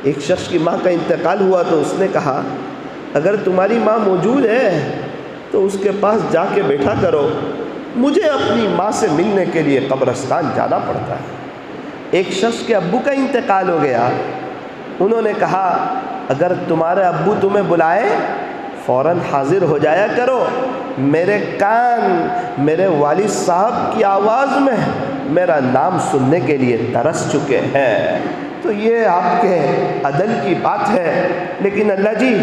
ایک شخص کی ماں کا انتقال ہوا تو اس نے کہا اگر تمہاری ماں موجود ہے تو اس کے پاس جا کے بیٹھا کرو، مجھے اپنی ماں سے ملنے کے لیے قبرستان جانا پڑتا ہے۔ ایک شخص کے ابو کا انتقال ہو گیا، انہوں نے کہا اگر تمہارے ابو تمہیں بلائے فوراً حاضر ہو جایا کرو، میرے کان میرے والد صاحب کی آواز میں میرا نام سننے کے لیے ترس چکے ہیں۔ تو یہ آپ کے عدل کی بات ہے، لیکن اللہ جی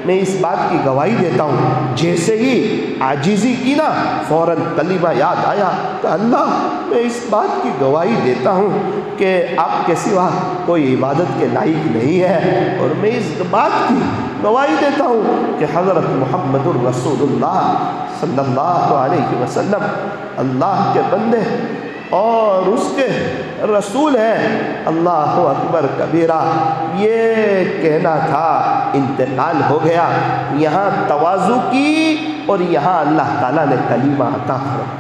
میں اس بات کی گواہی دیتا ہوں، جیسے ہی عاجزی کی نا فوراً کلمہ یاد آیا کہ اللہ میں اس بات کی گواہی دیتا ہوں کہ آپ کے سوا کوئی عبادت کے لائق نہیں ہے، اور میں اس بات کی گواہی دیتا ہوں کہ حضرت محمد الرسول اللہ صلی اللہ علیہ وسلم اللہ کے بندے اور اس کے رسول ہیں۔ اللہ اکبر کبیرہ، یہ کہنا تھا، انتقال ہو گیا، یہاں تواضع کی اور یہاں اللہ تعالیٰ نے کلمہ عطا فرمایا۔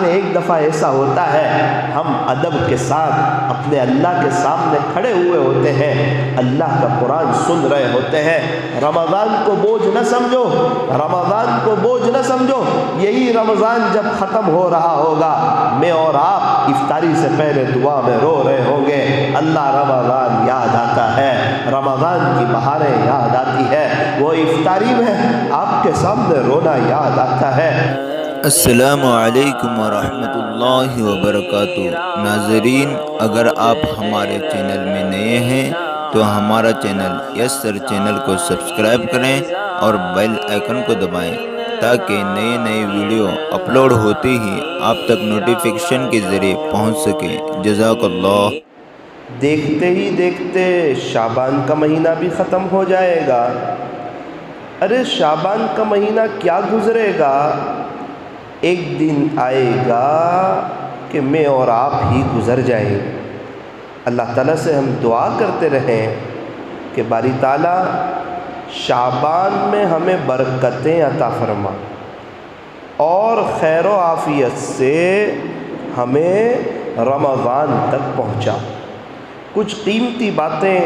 ایک دفعہ ایسا ہوتا ہے ہم ادب کے ساتھ اپنے اللہ کے سامنے کھڑے ہوئے ہوتے ہیں، اللہ کا قرآن سن رہے ہوتے ہیں۔ رمضان کو بوجھ نہ سمجھو، رمضان کو بوجھ نہ سمجھو، یہی رمضان جب ختم ہو رہا ہوگا میں اور آپ افطاری سے پہلے دعا میں رو رہے ہوں گے، اللہ رمضان یاد آتا ہے، رمضان کی بہاریں یاد آتی ہے، وہ افطاری میں آپ کے سامنے رونا یاد آتا ہے۔ السلام علیکم ورحمۃ اللہ وبرکاتہ۔ ناظرین، اگر آپ ہمارے چینل میں نئے ہیں تو ہمارا چینل یس سر چینل کو سبسکرائب کریں اور بیل آئیکن کو دبائیں تاکہ نئے ویڈیو اپلوڈ ہوتے ہی آپ تک نوٹیفیکیشن کے ذریعے پہنچ سکے۔ جزاک اللہ۔ دیکھتے ہی دیکھتے شعبان کا مہینہ بھی ختم ہو جائے گا۔ ارے شعبان کا مہینہ کیا گزرے گا، ایک دن آئے گا کہ میں اور آپ ہی گزر جائیں گے۔ اللہ تعالیٰ سے ہم دعا کرتے رہیں کہ باری تعالیٰ شعبان میں ہمیں برکتیں عطا فرما اور خیر و عافیت سے ہمیں رمضان تک پہنچا۔ کچھ قیمتی باتیں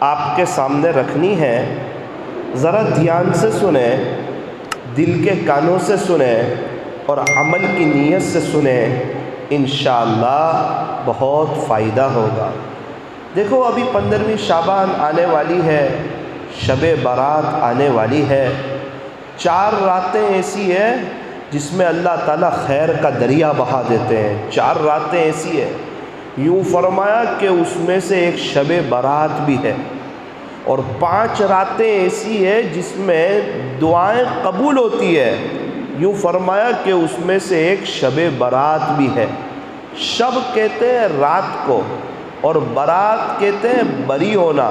آپ کے سامنے رکھنی ہیں، ذرا دھیان سے سنیں، دل کے کانوں سے سنیں اور عمل کی نیت سے سنیں، انشاءاللہ بہت فائدہ ہوگا۔ دیکھو ابھی 15ویں شعبان آنے والی ہے، شب برات آنے والی ہے، 4 راتیں ایسی ہیں جس میں اللہ تعالیٰ خیر کا دریا بہا دیتے ہیں۔ 4 راتیں ایسی ہیں، یوں فرمایا کہ اس میں سے ایک شب برات بھی ہے، اور 5 راتیں ایسی ہے جس میں دعائیں قبول ہوتی ہے، یوں فرمایا کہ اس میں سے ایک شب برات بھی ہے۔ شب کہتے ہیں رات کو اور برات کہتے ہیں بری ہونا۔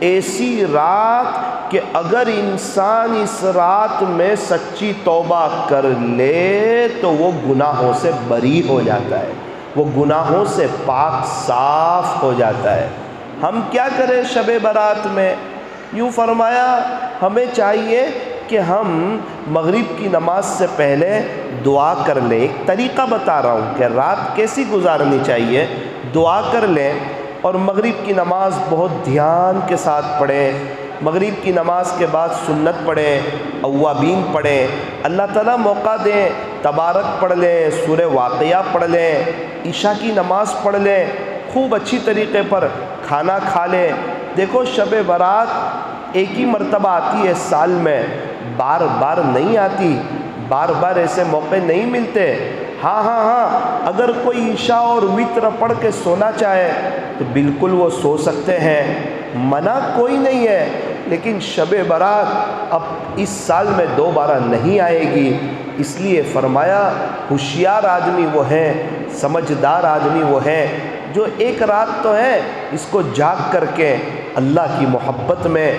ایسی رات کہ اگر انسان اس رات میں سچی توبہ کر لے تو وہ گناہوں سے بری ہو جاتا ہے، وہ گناہوں سے پاک صاف ہو جاتا ہے۔ ہم کیا کریں شب برات میں؟ یوں فرمایا ہمیں چاہیے کہ ہم مغرب کی نماز سے پہلے دعا کر لیں۔ ایک طریقہ بتا رہا ہوں کہ رات کیسی گزارنی چاہیے، دعا کر لیں اور مغرب کی نماز بہت دھیان کے ساتھ پڑھیں۔ مغرب کی نماز کے بعد سنت پڑھیں، اوابین پڑھیں، اللہ تعالیٰ موقع دیں، تبارک پڑھ لیں، سورہ واقعہ پڑھ لیں، عشاء کی نماز پڑھ لیں، خوب اچھی طریقے پر کھانا کھا لیں۔ دیکھو شب برات ایک ہی مرتبہ آتی ہے سال میں، بار بار نہیں آتی، بار بار ایسے موقع نہیں ملتے۔ ہاں اگر کوئی عشاء اور وتر پڑھ کے سونا چاہے تو بالکل وہ سو سکتے ہیں، منع کوئی نہیں ہے، لیکن شب برات اب اس سال میں دوبارہ نہیں آئے گی، اس لیے فرمایا ہوشیار آدمی وہ ہیں، سمجھدار آدمی وہ ہیں جو ایک رات تو ہے اس کو جاگ کر کے اللہ کی محبت میں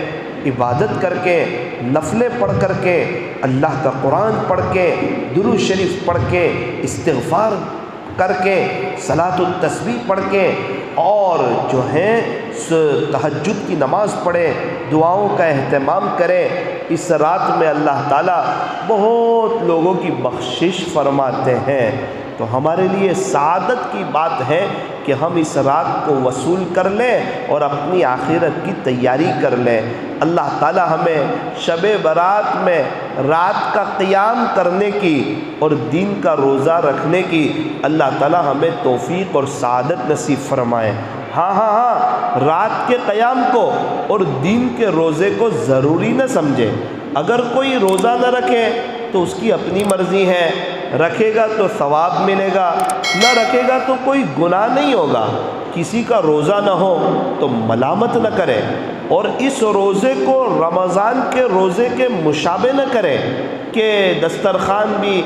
عبادت کر کے، نفلیں پڑھ کر کے، اللہ کا قرآن پڑھ کے، درود شریف پڑھ کے، استغفار کر کے، صلاۃ التسبیح پڑھ کے، اور جو ہیں تہجد کی نماز پڑھیں، دعاؤں کا اہتمام کریں۔ اس رات میں اللہ تعالیٰ بہت لوگوں کی بخشش فرماتے ہیں، تو ہمارے لیے سعادت کی بات ہے کہ ہم اس رات کو وصول کر لیں اور اپنی آخرت کی تیاری کر لیں۔ اللہ تعالی ہمیں شب برات میں رات کا قیام کرنے کی اور دین کا روزہ رکھنے کی اللہ تعالی ہمیں توفیق اور سعادت نصیب فرمائے۔ ہاں، رات کے قیام کو اور دین کے روزے کو ضروری نہ سمجھے۔ اگر کوئی روزہ نہ رکھے تو اس کی اپنی مرضی ہے، رکھے گا تو ثواب ملے گا، نہ رکھے گا تو کوئی گناہ نہیں ہوگا۔ کسی کا روزہ نہ ہو تو ملامت نہ کرے، اور اس روزے کو رمضان کے روزے کے مشابہ نہ کرے کہ دسترخوان بھی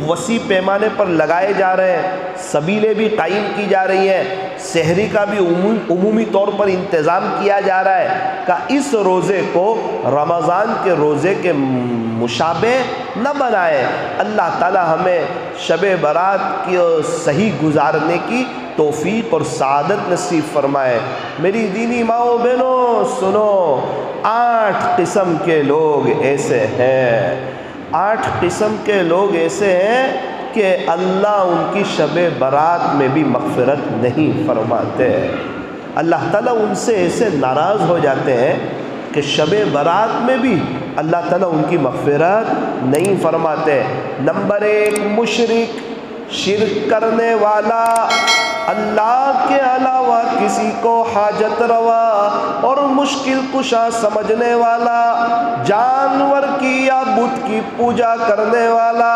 وسیع پیمانے پر لگائے جا رہے ہیں، سبیلیں بھی قائم کی جا رہی ہیں، سحری کا بھی عمومی طور پر انتظام کیا جا رہا ہے، کہ اس روزے کو رمضان کے روزے کے مشابہ نہ بنائے۔ اللہ تعالی ہمیں شب برات کی صحیح گزارنے کی توفیق اور سعادت نصیب فرمائے۔ میری دینی ماؤں بہنوں سنو، 8 قسم کے لوگ ایسے ہیں، 8 قسم کے لوگ ایسے ہیں کہ اللہ ان کی شب برات میں بھی مغفرت نہیں فرماتے۔ اللہ تعالیٰ ان سے ایسے ناراض ہو جاتے ہیں کہ شب برات میں بھی اللہ تعالیٰ ان کی مغفرت نہیں فرماتے۔ نمبر 1، مشرک، شرک کرنے والا، اللہ کے علاوہ کسی کو حاجت روا اور مشکل کشا سمجھنے والا، جانور کی یا بت کی پوجا کرنے والا۔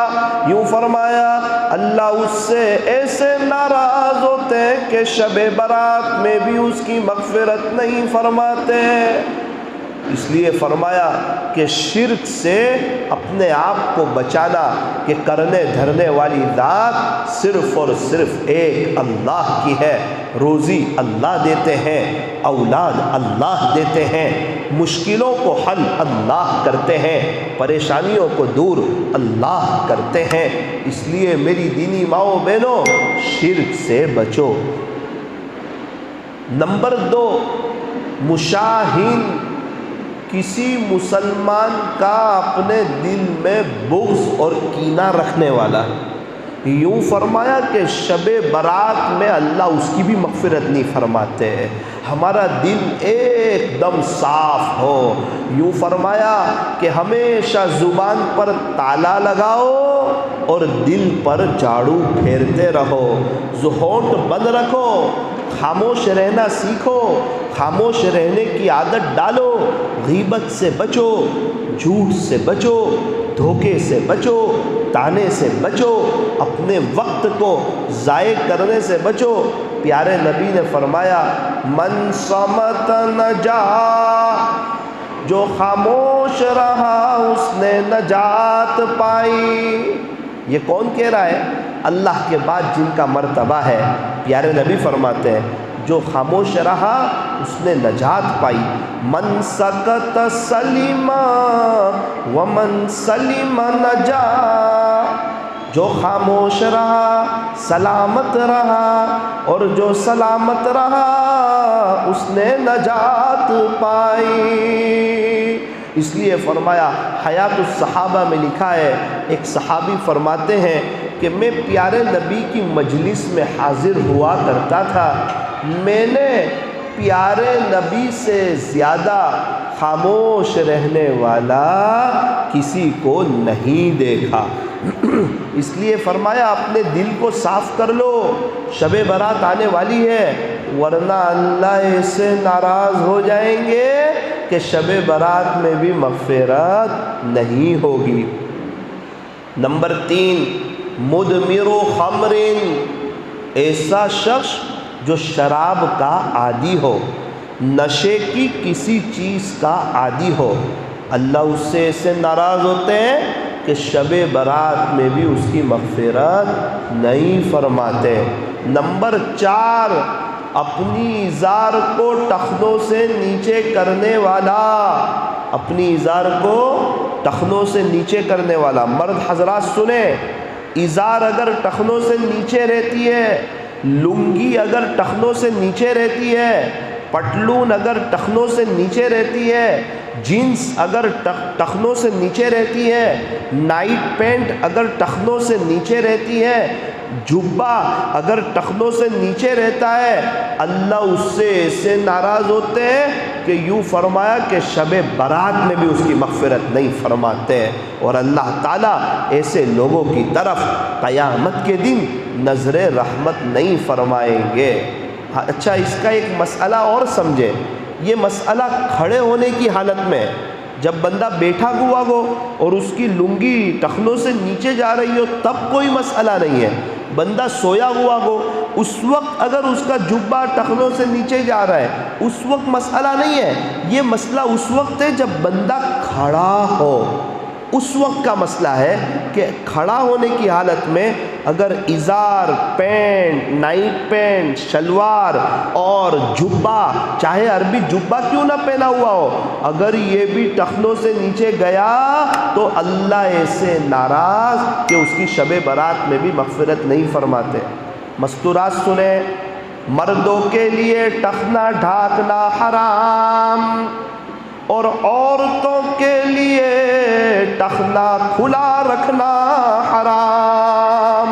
یوں فرمایا اللہ اس سے ایسے ناراض ہوتے ہیں کہ شب برات میں بھی اس کی مغفرت نہیں فرماتے۔ اس لیے فرمایا کہ شرک سے اپنے آپ کو بچانا، کہ کرنے دھرنے والی ذات صرف اور صرف ایک اللہ کی ہے۔ روزی اللہ دیتے ہیں، اولاد اللہ دیتے ہیں، مشکلوں کو حل اللہ کرتے ہیں، پریشانیوں کو دور اللہ کرتے ہیں۔ اس لیے میری دینی ماؤں بہنوں، شرک سے بچو۔ نمبر 2، مشاہین، کسی مسلمان کا اپنے دل میں بغض اور کینہ رکھنے والا۔ یوں فرمایا کہ شب برات میں اللہ اس کی بھی مغفرت نہیں فرماتے۔ ہمارا دل ایک دم صاف ہو۔ یوں فرمایا کہ ہمیشہ زبان پر تالا لگاؤ اور دل پر جھاڑو پھیرتے رہو، ہونٹ بند رکھو، خاموش رہنا سیکھو، خاموش رہنے کی عادت ڈالو، غیبت سے بچو، جھوٹ سے بچو، دھوکے سے بچو، تانے سے بچو، اپنے وقت کو ضائع کرنے سے بچو۔ پیارے نبی نے فرمایا من صمت نجا، جو خاموش رہا اس نے نجات پائی۔ یہ کون کہہ رہا ہے؟ اللہ کے بعد جن کا مرتبہ ہے، پیارے نبی فرماتے ہیں جو خاموش رہا اس نے نجات پائی۔ من سکت سلم ومن سلم نجا، جو خاموش رہا سلامت رہا، اور جو سلامت رہا اس نے نجات پائی۔ اس لیے فرمایا، حیات الصحابہ میں لکھا ہے، ایک صحابی فرماتے ہیں کہ میں پیارے نبی کی مجلس میں حاضر ہوا کرتا تھا، میں نے پیارے نبی سے زیادہ خاموش رہنے والا کسی کو نہیں دیکھا۔ اس لیے فرمایا اپنے دل کو صاف کر لو، شب برات آنے والی ہے، ورنہ اللہ سے ناراض ہو جائیں گے کہ شب برات میں بھی مغفرت نہیں ہوگی۔ نمبر 3، مدمر خمر، ایسا شخص جو شراب کا عادی ہو، نشے کی کسی چیز کا عادی ہو، اللہ اس سے ایسے ناراض ہوتے ہیں کہ شب برات میں بھی اس کی مغفرت نہیں فرماتے۔ نمبر 4، اپنی ازار کو ٹخنوں سے نیچے کرنے والا، اپنی ازار کو ٹخنوں سے نیچے کرنے والا۔ مرد حضرات سنیں، ازار اگر ٹخنوں سے نیچے رہتی ہے، لنگی اگر ٹخنوں سے نیچے رہتی ہے، پٹلون اگر ٹخنوں سے نیچے رہتی ہے، جینس اگر ٹخنوں سے نیچے رہتی ہے، نائٹ پینٹ اگر ٹخنوں سے نیچے رہتی ہے، جبہ اگر ٹخنوں سے نیچے رہتا ہے اللہ اس سے ایسے ناراض ہوتے ہیں کہ یوں فرمایا کہ شب برات میں بھی اس کی مغفرت نہیں فرماتے ہیں، اور اللہ تعالیٰ ایسے لوگوں کی طرف قیامت کے دن نظر رحمت نہیں فرمائیں گے۔ اچھا، اس کا ایک مسئلہ اور سمجھے، یہ مسئلہ کھڑے ہونے کی حالت میں، جب بندہ بیٹھا ہوا ہو اور اس کی لنگی ٹخنوں سے نیچے جا رہی ہو تب کوئی مسئلہ نہیں ہے، بندہ سویا ہوا ہو اس وقت اگر اس کا جبہ ٹخنوں سے نیچے جا رہا ہے اس وقت مسئلہ نہیں ہے، یہ مسئلہ اس وقت ہے جب بندہ کھڑا ہو، اس وقت کا مسئلہ ہے کہ کھڑا ہونے کی حالت میں اگر ازار، پینٹ، نائٹ پینٹ، شلوار اور جبہ، چاہے عربی جبہ کیوں نہ پہنا ہوا ہو، اگر یہ بھی ٹخنوں سے نیچے گیا تو اللہ ایسے ناراض کہ اس کی شب برات میں بھی مغفرت نہیں فرماتے۔ مستورات سنیں، مردوں کے لیے ٹخنا ڈھانکنا حرام اور عورتوں کے لیے ٹخنا کھلا رکھنا حرام۔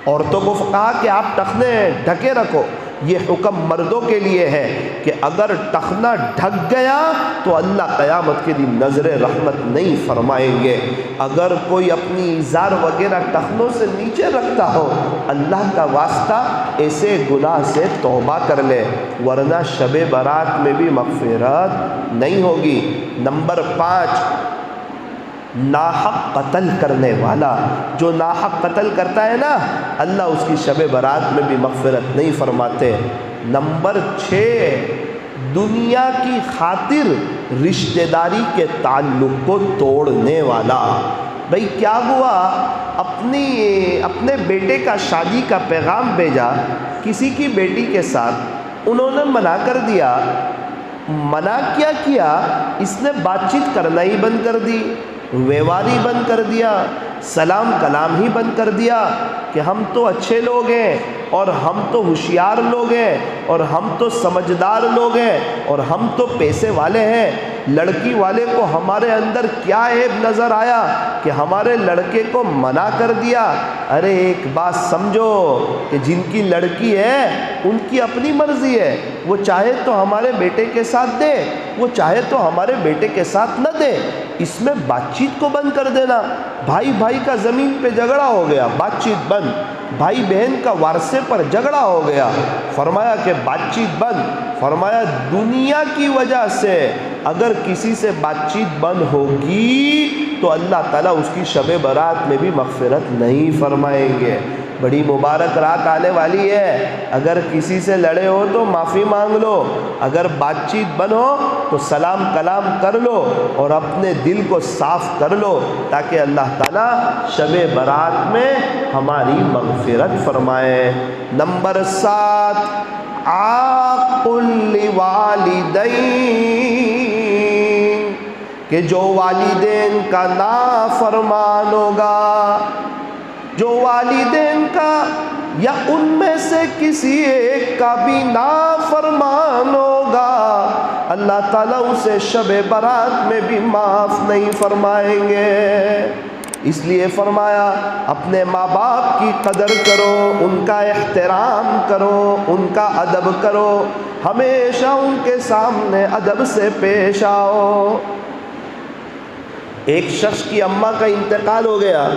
عورتوں کو کہا کہ آپ ٹخنے ڈھکے رکھو، یہ حکم مردوں کے لیے ہے کہ اگر ٹخنا ڈھک گیا تو اللہ قیامت کے دن نظر رحمت نہیں فرمائیں گے۔ اگر کوئی اپنی ازار وغیرہ ٹخنوں سے نیچے رکھتا ہو اللہ کا واسطہ ایسے گناہ سے توبہ کر لے، ورنہ شب برات میں بھی مغفرت نہیں ہوگی۔ نمبر 5، ناحق قتل کرنے والا، جو ناحق قتل کرتا ہے نا اللہ اس کی شب برات میں بھی مغفرت نہیں فرماتے۔ نمبر 6، دنیا کی خاطر رشتہ داری کے تعلق کو توڑنے والا۔ بھئی کیا ہوا، اپنے بیٹے کا شادی کا پیغام بھیجا کسی کی بیٹی کے ساتھ، انہوں نے منع کر دیا، منع کیا اس نے بات چیت کرنا ہی بند کر دی، ویوہار ہی بند کر دیا، سلام کلام ہی بند کر دیا کہ ہم تو اچھے لوگ ہیں اور ہم تو ہوشیار لوگ ہیں اور ہم تو سمجھدار لوگ ہیں اور ہم تو پیسے والے ہیں۔ لڑکی والے کو ہمارے اندر کیا عیب نظر آیا کہ ہمارے لڑکے کو منع کر دیا؟ ارے ایک بات سمجھو کہ جن کی لڑکی ہے ان کی اپنی مرضی ہے، وہ چاہے تو ہمارے بیٹے کے ساتھ دے، وہ چاہے تو ہمارے بیٹے کے ساتھ نہ دے، اس میں بات چیت کو بند کر دینا۔ بھائی بھائی کا زمین پہ جھگڑا ہو گیا، بات چیت بند، بھائی بہن کا وارثے پر جھگڑا ہو گیا، فرمایا کہ بات چیت بند۔ فرمایا دنیا کی وجہ سے اگر کسی سے بات چیت بند ہوگی تو اللہ تعالیٰ اس کی شب برات میں بھی مغفرت نہیں فرمائیں گے۔ بڑی مبارک رات آنے والی ہے، اگر کسی سے لڑے ہو تو معافی مانگ لو، اگر بات چیت بند ہو تو سلام کلام کر لو اور اپنے دل کو صاف کر لو تاکہ اللہ تعالیٰ شب برات میں ہماری مغفرت فرمائے۔ نمبر 7، عاق لوالدین، کہ جو والدین کا نافرمان ہوگا، جو والدین کا یا ان میں سے کسی ایک کا بھی نافرمان ہوگا اللہ تعالیٰ اسے شب برات میں بھی معاف نہیں فرمائیں گے۔ اس لیے فرمایا اپنے ماں باپ کی قدر کرو، ان کا احترام کرو، ان کا ادب کرو، ہمیشہ ان کے سامنے ادب سے پیش آؤ۔ ایک شخص کی اماں کا انتقال ہو گیا،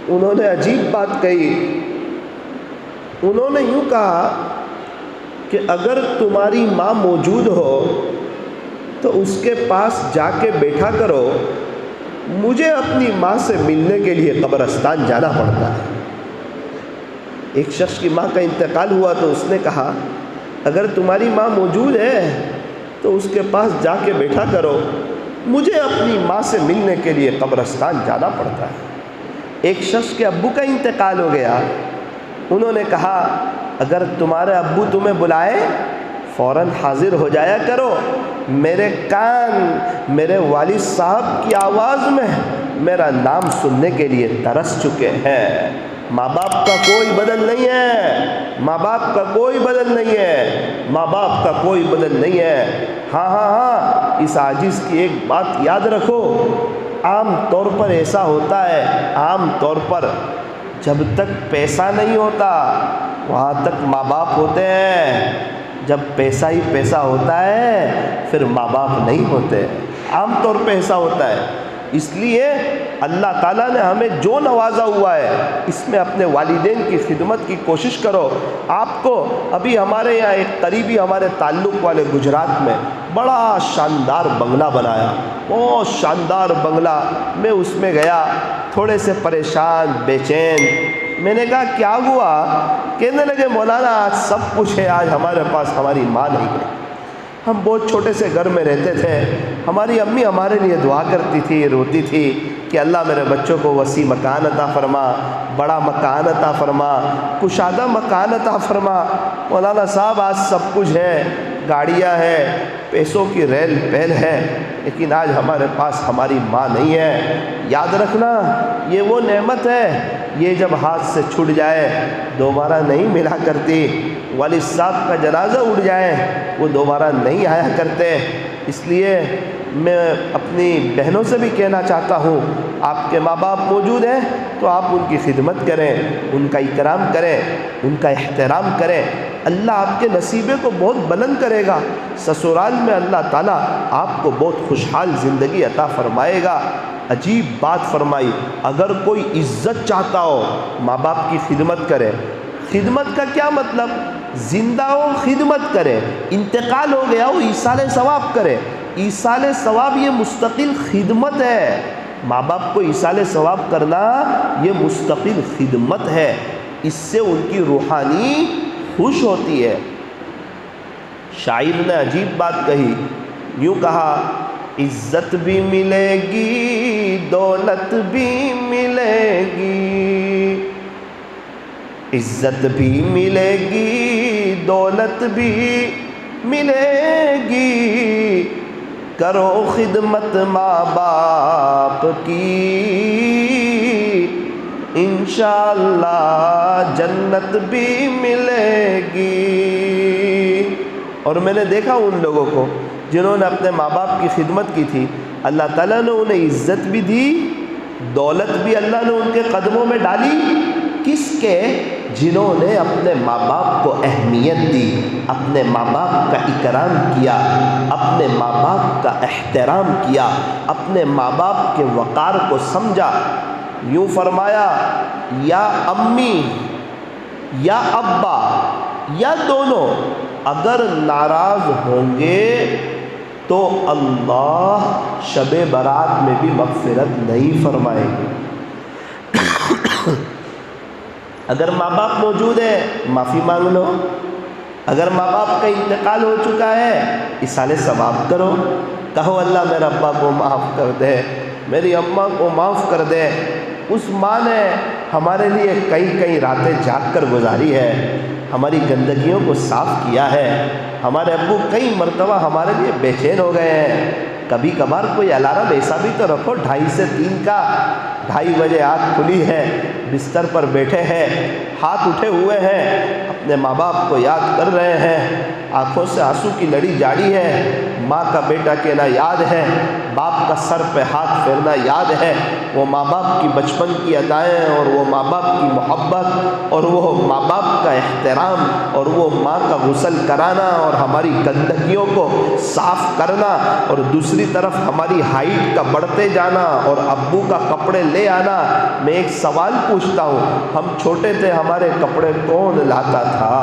انہوں نے عجیب بات کہی، انہوں نے یوں کہا کہ اگر تمہاری ماں موجود ہو تو اس کے پاس جا کے بیٹھا کرو، مجھے اپنی ماں سے ملنے کے لیے قبرستان جانا پڑتا ہے۔ ایک شخص کی ماں کا انتقال ہوا تو اس نے کہا اگر تمہاری ماں موجود ہے تو اس کے پاس جا کے بیٹھا کرو، مجھے اپنی ماں سے ملنے کے لیے قبرستان جانا پڑتا ہے۔ ایک شخص کے ابو کا انتقال ہو گیا، انہوں نے کہا اگر تمہارے ابو تمہیں بلائے فوراً حاضر ہو جایا کرو، میرے کان میرے والد صاحب کی آواز میں میرا نام سننے کے لیے ترس چکے ہیں۔ ماں باپ کا کوئی بدل نہیں ہے، ماں باپ کا کوئی بدل نہیں ہے، ماں باپ کا کوئی بدل نہیں ہے۔ ہاں اس عاجز کی ایک بات یاد رکھو، عام طور پر ایسا ہوتا ہے، عام طور پر جب تک پیسہ نہیں ہوتا وہاں تک ماں باپ ہوتے ہیں، جب پیسہ ہی پیسہ ہوتا ہے پھر ماں باپ نہیں ہوتے، عام طور پہ ایسا ہوتا ہے۔ اس لیے اللہ تعالیٰ نے ہمیں جو نوازا ہوا ہے اس میں اپنے والدین کی خدمت کی کوشش کرو۔ آپ کو ابھی ہمارے یہاں ایک قریبی ہمارے تعلق والے گجرات میں بڑا شاندار بنگلہ بنایا، بہت شاندار بنگلہ، میں اس میں گیا تھوڑے سے پریشان بے چین۔ میں نے کہا کیا ہوا؟ کہنے لگے مولانا آج سب کچھ ہے، آج ہمارے پاس ہماری ماں نہیں ہے۔ ہم بہت چھوٹے سے گھر میں رہتے تھے، ہماری امی ہمارے لیے دعا کرتی تھی، روتی تھی کہ اللہ میرے بچوں کو وسیع مکان عطا فرما، بڑا مکان عطا فرما، کشادہ مکان عطا فرما۔ مولانا صاحب آج سب کچھ ہے، گاڑیاں ہیں، پیسوں کی ریل پہل ہے، لیکن آج ہمارے پاس ہماری ماں نہیں ہے۔ یاد رکھنا یہ وہ نعمت ہے، یہ جب ہاتھ سے چھوٹ جائے دوبارہ نہیں ملا کرتی۔ والد صاحب کا جنازہ اٹھ جائے وہ دوبارہ نہیں آیا کرتے۔ اس لیے میں اپنی بہنوں سے بھی کہنا چاہتا ہوں، آپ کے ماں باپ موجود ہیں تو آپ ان کی خدمت کریں، ان کا اکرام کریں، ان کا احترام کریں۔ اللہ آپ کے نصیبے کو بہت بلند کرے گا، سسرال میں اللہ تعالیٰ آپ کو بہت خوشحال زندگی عطا فرمائے گا۔ عجیب بات فرمائی، اگر کوئی عزت چاہتا ہو ماں باپ کی خدمت کرے۔ خدمت کا کیا مطلب؟ زندہ ہو خدمت کرے، انتقال ہو گیا ہو ایصال ثواب کرے۔ ایصال ثواب یہ مستقل خدمت ہے، ماں باپ کو ایصال ثواب کرنا یہ مستقل خدمت ہے، اس سے ان کی روحانی خوش ہوتی ہے۔ شاعر نے عجیب بات کہی، یوں کہا عزت بھی ملے گی دولت بھی ملے گی، عزت بھی ملے گی دولت بھی ملے گی، کرو خدمت ماں باپ کی انشاءاللہ جنت بھی ملے گی۔ اور میں نے دیکھا ان لوگوں کو جنہوں نے اپنے ماں باپ کی خدمت کی تھی، اللہ تعالیٰ نے انہیں عزت بھی دی، دولت بھی اللہ نے ان کے قدموں میں ڈالی۔ کس کے؟ جنہوں نے اپنے ماں باپ کو اہمیت دی، اپنے ماں باپ کا اکرام کیا، اپنے ماں باپ کا احترام کیا، اپنے ماں باپ کے وقار کو سمجھا۔ یوں فرمایا یا امی یا ابا یا دونوں اگر ناراض ہوں گے تو اللہ شب برات میں بھی مغفرت نہیں فرمائے گے۔ اگر ماں باپ موجود ہے معافی مانگ لو، اگر ماں باپ کا انتقال ہو چکا ہے ایصال ثواب کرو، کہو اللہ میرے ابا کو معاف کر دے، میری اماں کو معاف کر دے۔ اس ماں نے ہمارے لیے کئی راتیں جاگ کر گزاری ہے، ہماری گندگیوں کو صاف کیا ہے۔ ہمارے ابو کئی مرتبہ ہمارے لیے بے چین ہو گئے ہیں۔ کبھی کبھار کوئی الارم ایسا بھی تو رکھو 2:30 سے 3 کا، 2:30 بجے آنکھ کھلی ہے، بستر پر بیٹھے ہیں، ہاتھ اٹھے ہوئے ہیں، اپنے ماں باپ کو یاد کر رہے ہیں، آنکھوں سے آنسو کی لڑی جاری ہے، ماں کا بیٹا کہنا یاد ہے، باپ کا سر پہ ہاتھ پھیرنا یاد ہے، وہ ماں باپ کی بچپن کی ادائیں اور وہ ماں باپ کی محبت اور وہ ماں باپ کا احترام اور وہ ماں کا غسل کرانا اور ہماری گندگیوں کو صاف کرنا، اور دوسری طرف ہماری ہائٹ کا بڑھتے جانا اور ابو کا کپڑے لے آنا۔ میں ایک سوال پوچھتا ہوں، ہم چھوٹے تھے ہمارے کپڑے کون لاتا تھا؟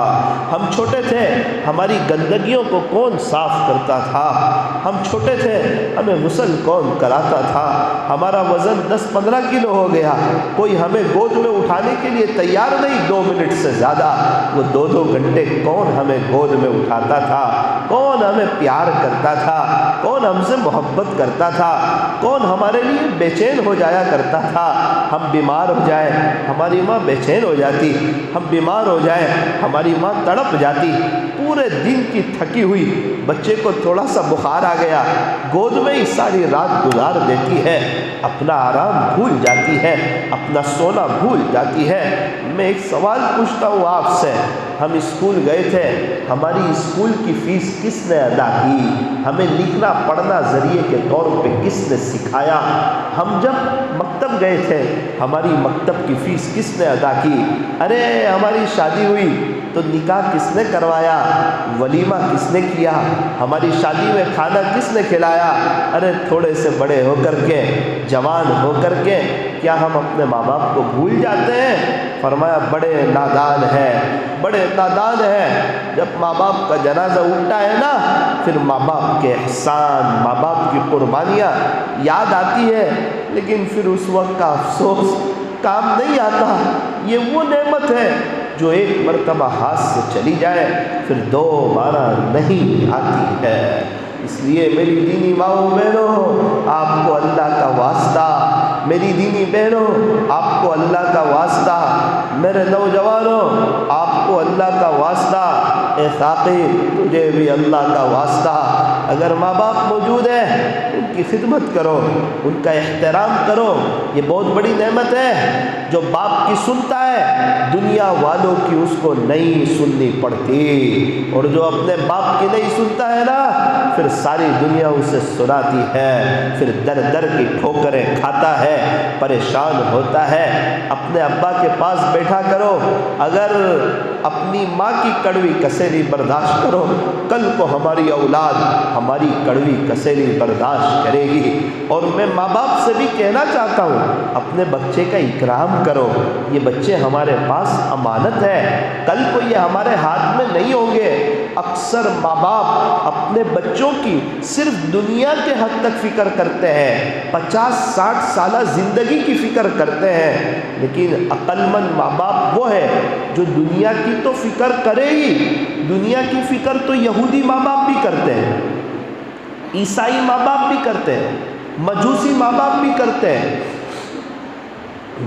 ہم چھوٹے تھے ہماری گندگیوں کو کون صاف کرتا تھا؟ ہم چھوٹے تھے ہمیں غسل کون کراتا تھا؟ ہمارا وزن 10-15 کلو ہو گیا، کوئی ہمیں گود میں اٹھانے کے لیے تیار نہیں 2 منٹ سے زیادہ، وہ 2 گھنٹے کون ہمیں گود میں اٹھاتا تھا؟ کون ہمیں پیار کرتا تھا؟ کون ہم سے محبت کرتا تھا؟ کون ہمارے لیے بے چین ہو جایا کرتا تھا؟ ہم بیمار ہو جائیں ہماری ماں بے چین ہو جاتی، ہم بیمار ہو جائیں ہماری ماں تڑپ جاتی، پورے دن کی تھکی ہوئی بچے کو تھوڑا سا بخار آ گیا، گود میں ہی ساری رات گزار دیتی ہے، اپنا آرام بھول جاتی ہے، اپنا سونا بھول جاتی ہے۔ میں ایک سوال پوچھتا ہوں آپ سے، ہم اسکول گئے تھے، ہماری اسکول کی فیس کس نے ادا کی؟ ہمیں لکھنا پڑھنا ذریعے کے طور پہ کس نے سکھایا؟ ہم جب مکتب گئے تھے، ہماری مکتب کی فیس کس نے ادا کی؟ ارے ہماری شادی ہوئی تو نکاح کس نے کروایا؟ ولیمہ کس نے کیا؟ ہماری شادی میں کھانا کس نے کھلایا؟ ارے تھوڑے سے بڑے ہو کر کے، جوان ہو کر کے کیا ہم اپنے ماں باپ کو بھول جاتے ہیں؟ فرمایا بڑے نادان ہیں، بڑے نادان ہیں۔ جب ماں باپ کا جنازہ اٹھتا ہے نا، پھر ماں باپ کے احسان، ماں باپ کی قربانیاں یاد آتی ہے، لیکن پھر اس وقت کا افسوس کام نہیں آتا۔ یہ وہ نعمت ہے جو ایک مرتبہ ہاتھ سے چلی جائے پھر دوبارہ نہیں آتی ہے۔ اس لیے میری دینی ماؤں بہنوں، آپ کو اللہ کا واسطہ، میری دینی بہنوں آپ کو اللہ کا واسطہ، میرے نوجوانوں آپ کو اللہ کا واسطہ، اے ساقی تجھے بھی اللہ کا واسطہ، اگر ماں باپ موجود ہیں ان کی خدمت کرو، ان کا احترام کرو۔ یہ بہت بڑی نعمت ہے، جو باپ کی سنتا ہے دنیا والوں کی اس کو نہیں سننی پڑتی، اور جو اپنے باپ کی نہیں سنتا ہے نا، پھر ساری دنیا اسے سناتی ہے، پھر در در کی ٹھوکریں کھاتا ہے، پریشان ہوتا ہے۔ اپنے ابا کے پاس بیٹھا کرو، اگر اپنی ماں کی کڑوی کسیلی برداشت کرو، کل کو ہماری اولاد ہماری کڑوی کسیلی برداشت کرے گی۔ اور میں ماں باپ سے بھی کہنا چاہتا ہوں، اپنے بچے کا اکرام کرو، یہ بچے ہمارے پاس امانت ہے، کل کو یہ ہمارے ہاتھ میں نہیں ہوں گے۔ اکثر ماں باپ اپنے بچوں کی صرف دنیا کے حد تک فکر کرتے ہیں، 50-60 سالہ زندگی کی فکر کرتے ہیں، لیکن عقل مند ماں باپ وہ ہے جو دنیا کی تو فکر کرے ہی، دنیا کی فکر تو یہودی ماں باپ بھی کرتے ہیں، عیسائی ماں باپ بھی کرتے ہیں، مجوسی ماں باپ بھی کرتے ہیں۔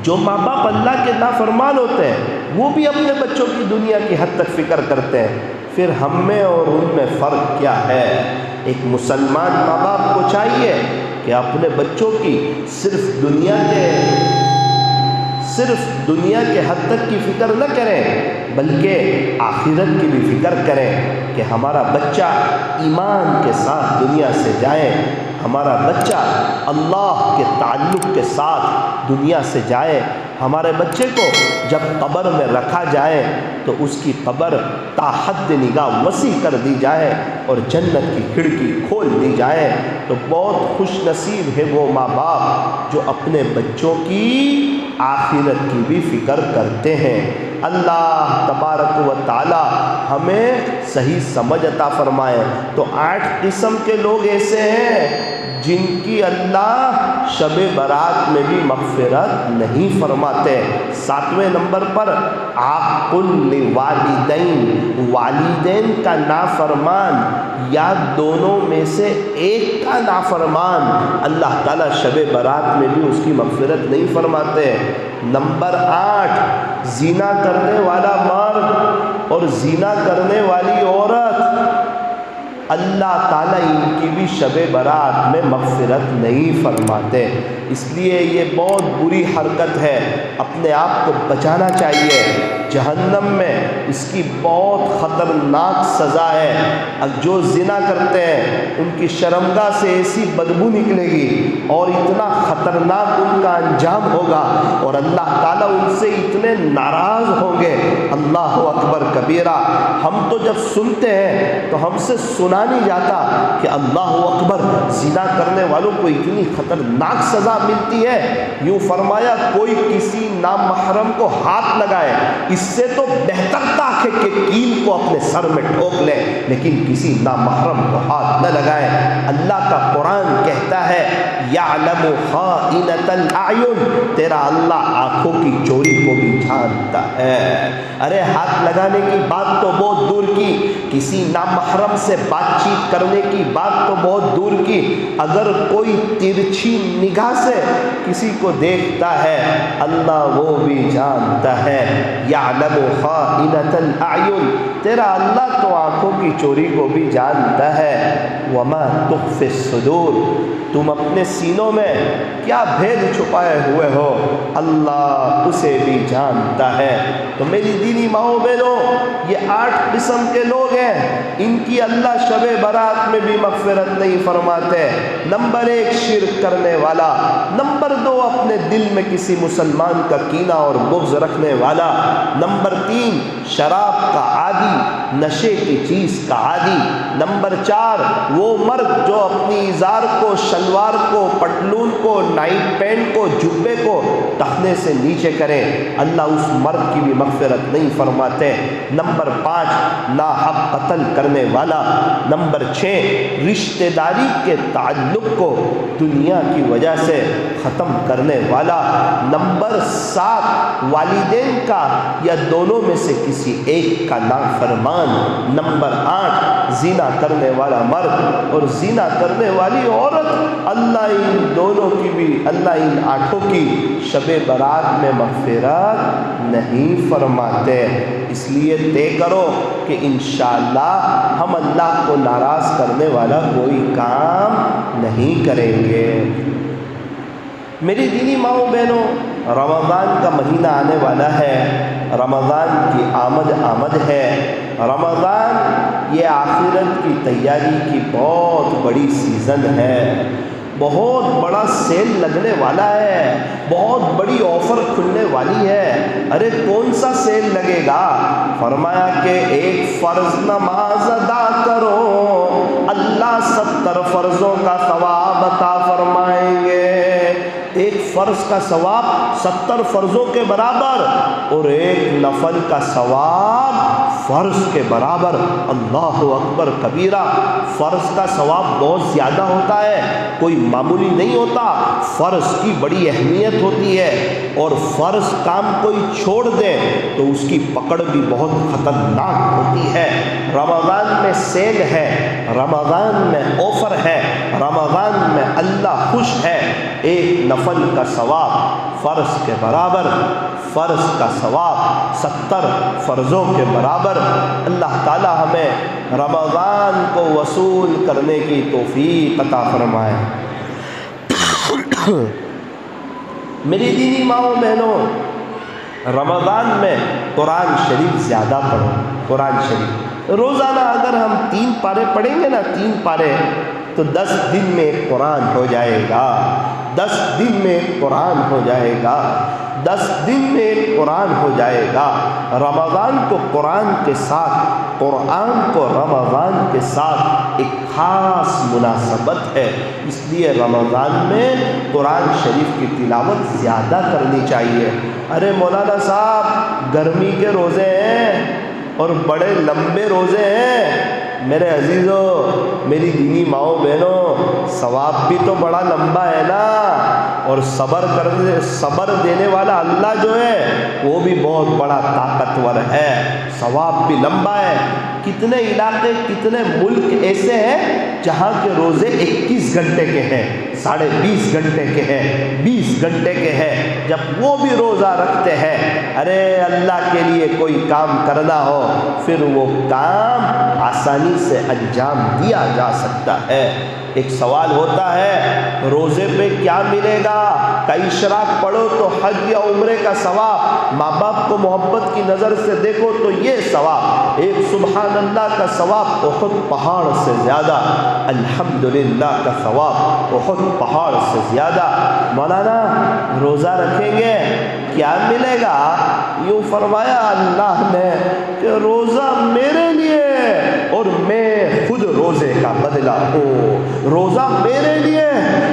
جو ماں باپ اللہ کے نافرمان ہوتے ہیں وہ بھی اپنے بچوں کی دنیا کی حد تک فکر کرتے ہیں، پھر ہم میں اور ان میں فرق کیا ہے؟ ایک مسلمان ماں باپ کو چاہیے کہ اپنے بچوں کی صرف دنیا کے حد تک کی فکر نہ کریں، بلکہ آخرت کی بھی فکر کریں کہ ہمارا بچہ ایمان کے ساتھ دنیا سے جائے، ہمارا بچہ اللہ کے تعلق کے ساتھ دنیا سے جائے، ہمارے بچے کو جب قبر میں رکھا جائے تو اس کی قبر تا حد نگاہ وسیع کر دی جائے اور جنت کی کھڑکی کھول دی جائے۔ تو بہت خوش نصیب ہے وہ ماں باپ جو اپنے بچوں کی آخرت کی بھی فکر کرتے ہیں۔ اللہ تبارک و تعالی ہمیں صحیح سمجھ عطا فرمائے۔ تو 8 قسم کے لوگ ایسے ہیں جن کی اللہ شب برات میں بھی مغفرت نہیں فرماتے۔ 7ویں نمبر پر عاق للوالدین، والدین کا نافرمان یا دونوں میں سے ایک کا نافرمان، اللہ تعالیٰ شب برات میں بھی اس کی مغفرت نہیں فرماتے۔ نمبر 8 زنا کرنے والا مرد اور زنا کرنے والی عورت، اللہ تعالیٰ ان کی بھی شب برات میں مغفرت نہیں فرماتے۔ اس لیے یہ بہت بری حرکت ہے، اپنے آپ کو بچانا چاہیے۔ جہنم میں اس کی بہت خطرناک سزا ہے۔ جو زنا کرتے ہیں ان کی شرمگاہ سے ایسی بدبو نکلے گی اور اتنا خطرناک ان کا انجام ہوگا، اور اللہ تعالیٰ ان سے اتنے ناراض ہوں گے۔ اللہ اکبر کبیرہ۔ ہم تو جب سنتے ہیں تو ہم سے سنا نہیں جاتا کہ اللہ اکبر، زنا کرنے والوں کو اتنی خطرناک سزا ملتی ہے۔ یوں فرمایا کوئی کسی نامحرم کو ہاتھ لگائے اس سے تو بہتر تھا کہ کیل کو اپنے سر میں ٹھوک لے، لیکن کسی نامحرم کو ہاتھ نہ لگائے۔ اللہ کا قرآن کہتا ہے یعلم خائنۃ الاعین، تیرا اللہ آنکھوں کی چوری کو بھی جانتا ہے۔ ارے ہاتھ لگانے کی بات تو بہت دور کی، کسی نامحرم سے بات چیت کرنے کی بات تو بہت دور کی، اگر کوئی ترچھی نگاہ سے کسی کو دیکھتا ہے اللہ وہ بھی جانتا ہے۔ یعلم خائنۃ الاعین، تیرا اللہ اللہ تو آنکھوں کی چوری کو بھی جانتا ہے، وما تخفی الصدور، تم اپنے سینوں میں کیا بھید چھپائے ہوئے ہو اللہ اسے بھی جانتا ہے۔ تو میری دینی ماؤں بہنوں، یہ 8 قسم کے لوگ ہیں، ان کی اللہ شب برات میں بھی مغفرت نہیں فرماتے۔ نمبر 1 شرک کرنے والا، نمبر 2 اپنے دل میں کسی مسلمان کا کینہ اور بغض رکھنے والا، نمبر 3 شراب کا عادی، نشے کی چیز کا عادی، نمبر 4 وہ مرد جو اپنی ازار کو، شلوار کو، پتلون کو، نائٹ پینٹ کو، جبے کو ٹخنے سے نیچے کرے، اللہ اس مرد کی بھی مغفرت نہیں فرماتے۔ نمبر 5 ناحق قتل کرنے والا، نمبر 6 رشتہ داری کے تعلق کو دنیا کی وجہ سے ختم کرنے والا، نمبر 7 والدین کا یا دونوں میں سے کسی ایک کا نافرمان، نمبر 8 زنا کرنے والا مرد اور زنا کرنے والی عورت، اللہ ان دونوں کی بھی، اللہ ان 8 کی شب برات میں مغفرت نہیں فرماتے۔ اس لیے طے کرو کہ انشاءاللہ ہم اللہ کو ناراض کرنے والا کوئی کام نہیں کریں گے۔ میری دینی ماؤں بہنوں، رمضان کا مہینہ آنے والا ہے، رمضان کی آمد ہے۔ رمضان یہ آخرت کی تیاری کی بہت بڑی سیزن ہے، بہت بڑا سیل لگنے والا ہے، بہت بڑی آفر کھلنے والی ہے۔ ارے کون سا سیل لگے گا؟ فرمایا کہ 1 فرض نماز ادا کرو، اللہ 70 فرضوں کا ثواب عطا فرمائیں گے۔ 1 فرض کا ثواب 70 فرضوں کے برابر، اور 1 نفل کا ثواب فرض کے برابر۔ اللہ اکبر کبیرہ، فرض کا ثواب بہت زیادہ ہوتا ہے، کوئی معمولی نہیں ہوتا۔ فرض کی بڑی اہمیت ہوتی ہے، اور فرض کام کوئی چھوڑ دے تو اس کی پکڑ بھی بہت خطرناک ہوتی ہے۔ رمضان میں سیل ہے، رمضان میں آفر ہے، رمضان میں اللہ خوش ہے۔ 1 نفل کا ثواب فرض کے برابر، فرض کا ثواب 70 فرضوں کے برابر۔ اللہ تعالی ہمیں رمضان کو وصول کرنے کی توفیق عطا فرمائے۔ میری دینی ماؤں بہنوں، رمضان میں قرآن شریف زیادہ پڑھو۔ قرآن شریف روزانہ اگر ہم 3 پارے پڑھیں گے نا، 3 پارے، تو 10 دن میں ایک قرآن ہو جائے گا، 10 دن میں ایک قرآن ہو جائے گا، 10 دن میں ایک قرآن ہو جائے گا۔ رمضان کو قرآن کے ساتھ، قرآن کو رمضان کے ساتھ ایک خاص مناسبت ہے، اس لیے رمضان میں قرآن شریف کی تلاوت زیادہ کرنی چاہیے۔ ارے مولانا صاحب، گرمی کے روزے ہیں اور بڑے لمبے روزے ہیں۔ میرے عزیزوں، میری دینی ماؤں بہنوں، ثواب بھی تو بڑا لمبا ہے نا، اور صبر دینے والا اللہ جو ہے وہ بھی بہت بڑا طاقتور ہے، ثواب بھی لمبا ہے۔ کتنے علاقے، کتنے ملک ایسے ہیں جہاں کے روزے 21 گھنٹے کے ہیں، 20.5 گھنٹے کے ہیں، 20 گھنٹے کے ہیں، جب وہ بھی روزہ رکھتے ہیں۔ ارے اللہ کے لیے کوئی کام کرنا ہو، پھر وہ کام آسانی سے انجام دیا جا سکتا ہے۔ ایک سوال ہوتا ہے، روزے پہ کیا ملے گا؟ کئی اشراق پڑھو تو حج یا عمرے کا ثواب، ماں باپ کو محبت کی نظر سے دیکھو تو یہ ثواب، ایک سبحان اللہ کا ثواب احد پہاڑ سے زیادہ، الحمدللہ کا ثواب احد پہاڑ سے زیادہ۔ مولانا روزہ رکھیں گے کیا ملے گا؟ یوں فرمایا اللہ نے کہ روزہ میرے لیے اور میں خود روزے کا بدلہ ہوں، روزہ میرے لیے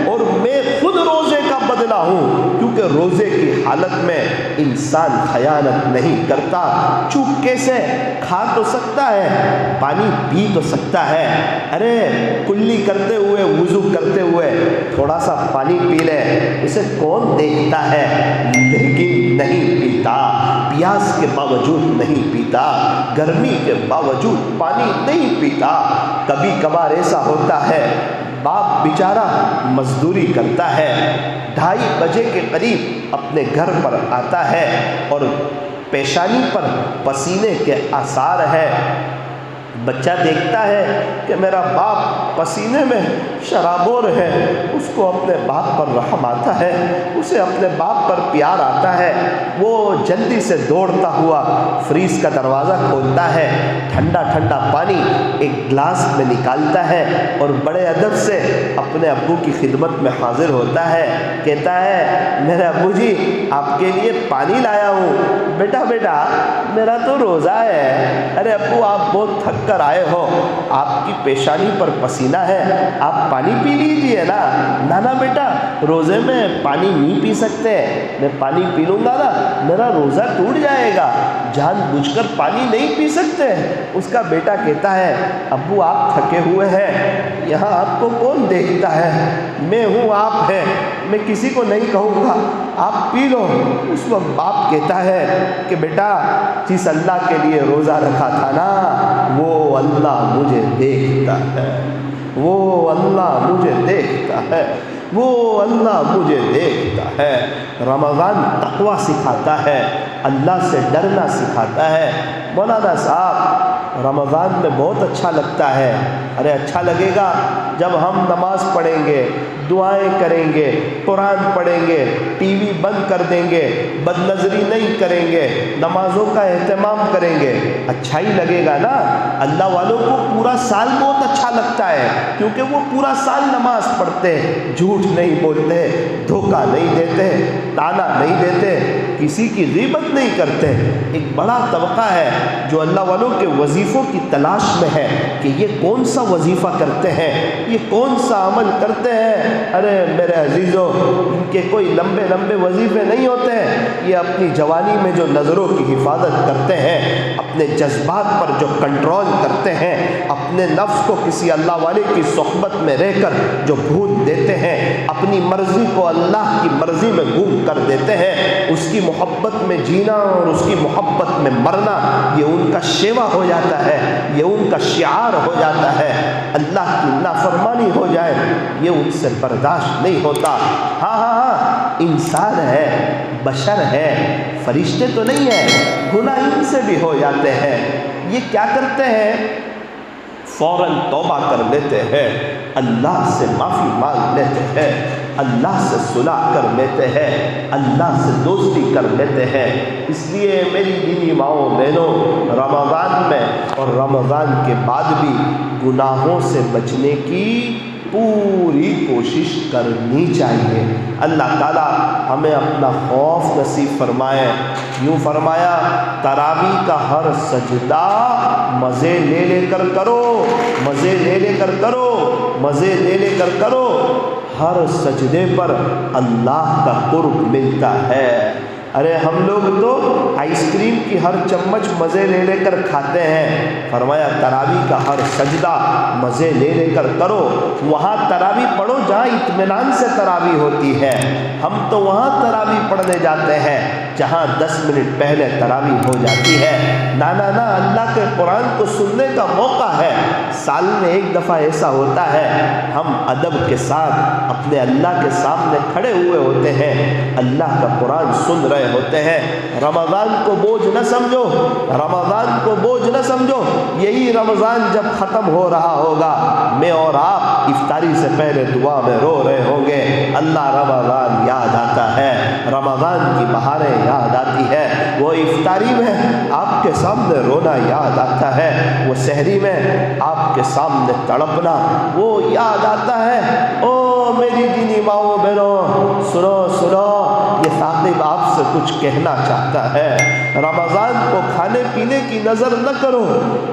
اور میں خود روزے کا بدلہ ہوں، کیونکہ روزے کی حالت میں انسان خیانت نہیں کرتا۔ چوپ سے کھا تو سکتا ہے، پانی پی تو سکتا ہے، ارے کلی کرتے ہوئے، وضو کرتے ہوئے تھوڑا سا پانی پی لے، اسے کون دیکھتا ہے، لیکن نہیں پیتا، پیاس کے باوجود نہیں پیتا، گرمی کے باوجود پانی نہیں پیتا۔ کبھی کبھار ایسا ہوتا ہے، باپ بیچارہ مزدوری کرتا ہے، 2:30 بجے کے قریب اپنے گھر پر آتا ہے اور پیشانی پر پسینے کے آثار ہے، بچہ دیکھتا ہے کہ میرا باپ پسینے میں شرابور ہے، اس کو اپنے باپ پر رحم آتا ہے، اسے اپنے باپ پر پیار آتا ہے، وہ جلدی سے دوڑتا ہوا فریز کا دروازہ کھولتا ہے، ٹھنڈا ٹھنڈا پانی ایک گلاس میں نکالتا ہے اور بڑے ادب سے اپنے ابو کی خدمت میں حاضر ہوتا ہے، کہتا ہے میرے ابو جی آپ کے لیے پانی لایا ہوں۔ بیٹا میرا تو روزہ ہے۔ ارے ابو آپ بہت تھک کر آئے ہو، آپ کی پیشانی پر پسینہ ہے، آپ پانی پی لیجیے نا۔ نا بیٹا روزے میں پانی نہیں پی سکتے، میں پانی پی لوں گا نا میرا روزہ ٹوٹ جائے گا، جان بوجھ کر پانی نہیں پی سکتے۔ اس کا بیٹا کہتا ہے ابو آپ تھکے ہوئے ہیں، یہاں آپ کو کون دیکھتا ہے، میں ہوں آپ ہیں، میں کسی کو نہیں کہوں گا، آپ پی لو۔ اس وقت باپ کہتا ہے کہ بیٹا جس اللہ کے لیے روزہ رکھا تھا نا وہ اللہ مجھے دیکھتا ہے، وہ اللہ مجھے دیکھتا ہے، وہ اللہ مجھے دیکھتا ہے۔ رمضان تقویٰ سکھاتا ہے، اللہ سے ڈرنا سکھاتا ہے۔ مولانا صاحب رمضان میں بہت اچھا لگتا ہے۔ ارے اچھا لگے گا جب ہم نماز پڑھیں گے، دعائیں کریں گے، قرآن پڑھیں گے، ٹی وی بند کر دیں گے، بد نظری نہیں کریں گے، نمازوں کا اہتمام کریں گے، اچھا ہی لگے گا نا۔ اللہ والوں کو پورا سال بہت اچھا لگتا ہے کیونکہ وہ پورا سال نماز پڑھتے، جھوٹ نہیں بولتے، دھوکہ نہیں دیتے، تانا نہیں دیتے، کسی کی غیبت نہیں کرتے۔ ایک بڑا طبقہ ہے جو اللہ والوں کے وظیفوں کی تلاش میں ہے کہ یہ کون سا وظیفہ کرتے ہیں، یہ کون سا عمل کرتے ہیں۔ ارے میرے عزیزوں ان کے کوئی لمبے لمبے وظیفے نہیں ہوتے ہیں، یہ اپنی جوانی میں جو نظروں کی حفاظت کرتے ہیں، اپنے جذبات پر جو کنٹرول کرتے ہیں، اپنے نفس کو کسی اللہ والے کی صحبت میں رہ کر جو بھول دیتے ہیں، اپنی مرضی کو اللہ کی مرضی میں گم کر دیتے ہیں، اس کی محبت میں جینا اور اس کی محبت میں مرنا یہ ان کا شیوا ہو جاتا ہے، یہ ان کا شعار ہو جاتا ہے۔ اللہ کی نافرمانی ہو جائے یہ ان سے برداشت نہیں ہوتا۔ ہاں انسان ہے، بشر ہے، فرشتے تو نہیں ہیں، گناہ ان سے بھی ہو جاتے ہیں۔ یہ کیا کرتے ہیں؟ فوراً توبہ کر لیتے ہیں، اللہ سے معافی مانگ لیتے ہیں، اللہ سے صلح کر لیتے ہیں، اللہ سے دوستی کر لیتے ہیں۔ اس لیے میری دینی ماؤں بہنوں رمضان میں اور رمضان کے بعد بھی گناہوں سے بچنے کی پوری کوشش کرنی چاہیے۔ اللہ تعالیٰ ہمیں اپنا خوف نصیب فرمائے۔ یوں فرمایا تراویح کا ہر سجدہ مزے لے لے کر کرو، مزے لے لے کر کرو، مزے لے لے کر کرو، ہر سجدے پر اللہ کا قرب ملتا ہے۔ ارے ہم لوگ تو آئس کریم کی ہر چمچ مزے لے لے کر کھاتے ہیں، فرمایا تراویح کا ہر سجدہ مزے لے لے کر کرو۔ وہاں تراویح پڑھو جہاں اطمینان سے تراویح ہوتی ہے، ہم تو وہاں تراویح پڑھنے جاتے ہیں جہاں 10 منٹ پہلے تراویح ہو جاتی ہے۔ نا اللہ کے قرآن کو سننے کا موقع ہے، سال میں ایک دفعہ ایسا ہوتا ہے ہم ادب کے ساتھ اپنے اللہ کے سامنے کھڑے ہوئے ہوتے ہیں، اللہ کا قرآن سن رہے ہوتے ہیں۔ رمضان کو بوجھ نہ سمجھو، رمضان کو بوجھ نہ سمجھو، یہی رمضان جب ختم ہو رہا ہوگا میں اور آپ افطاری سے پہلے دعا میں رو رہے ہوں گے، اللہ رمضان یاد آتا ہے، رمضان کی بہاریں یاد آتی ہے، وہ افطاری میں آپ کے سامنے رونا یاد آتا ہے، وہ سحری میں آپ کے سامنے تڑپنا وہ یاد آتا ہے۔ او میری دینی ماؤں بہنوں سنو سنو، یہ ثاقب آپ سے کچھ کہنا چاہتا ہے۔ رمضان کو کھانے پینے کی نظر نہ کرو،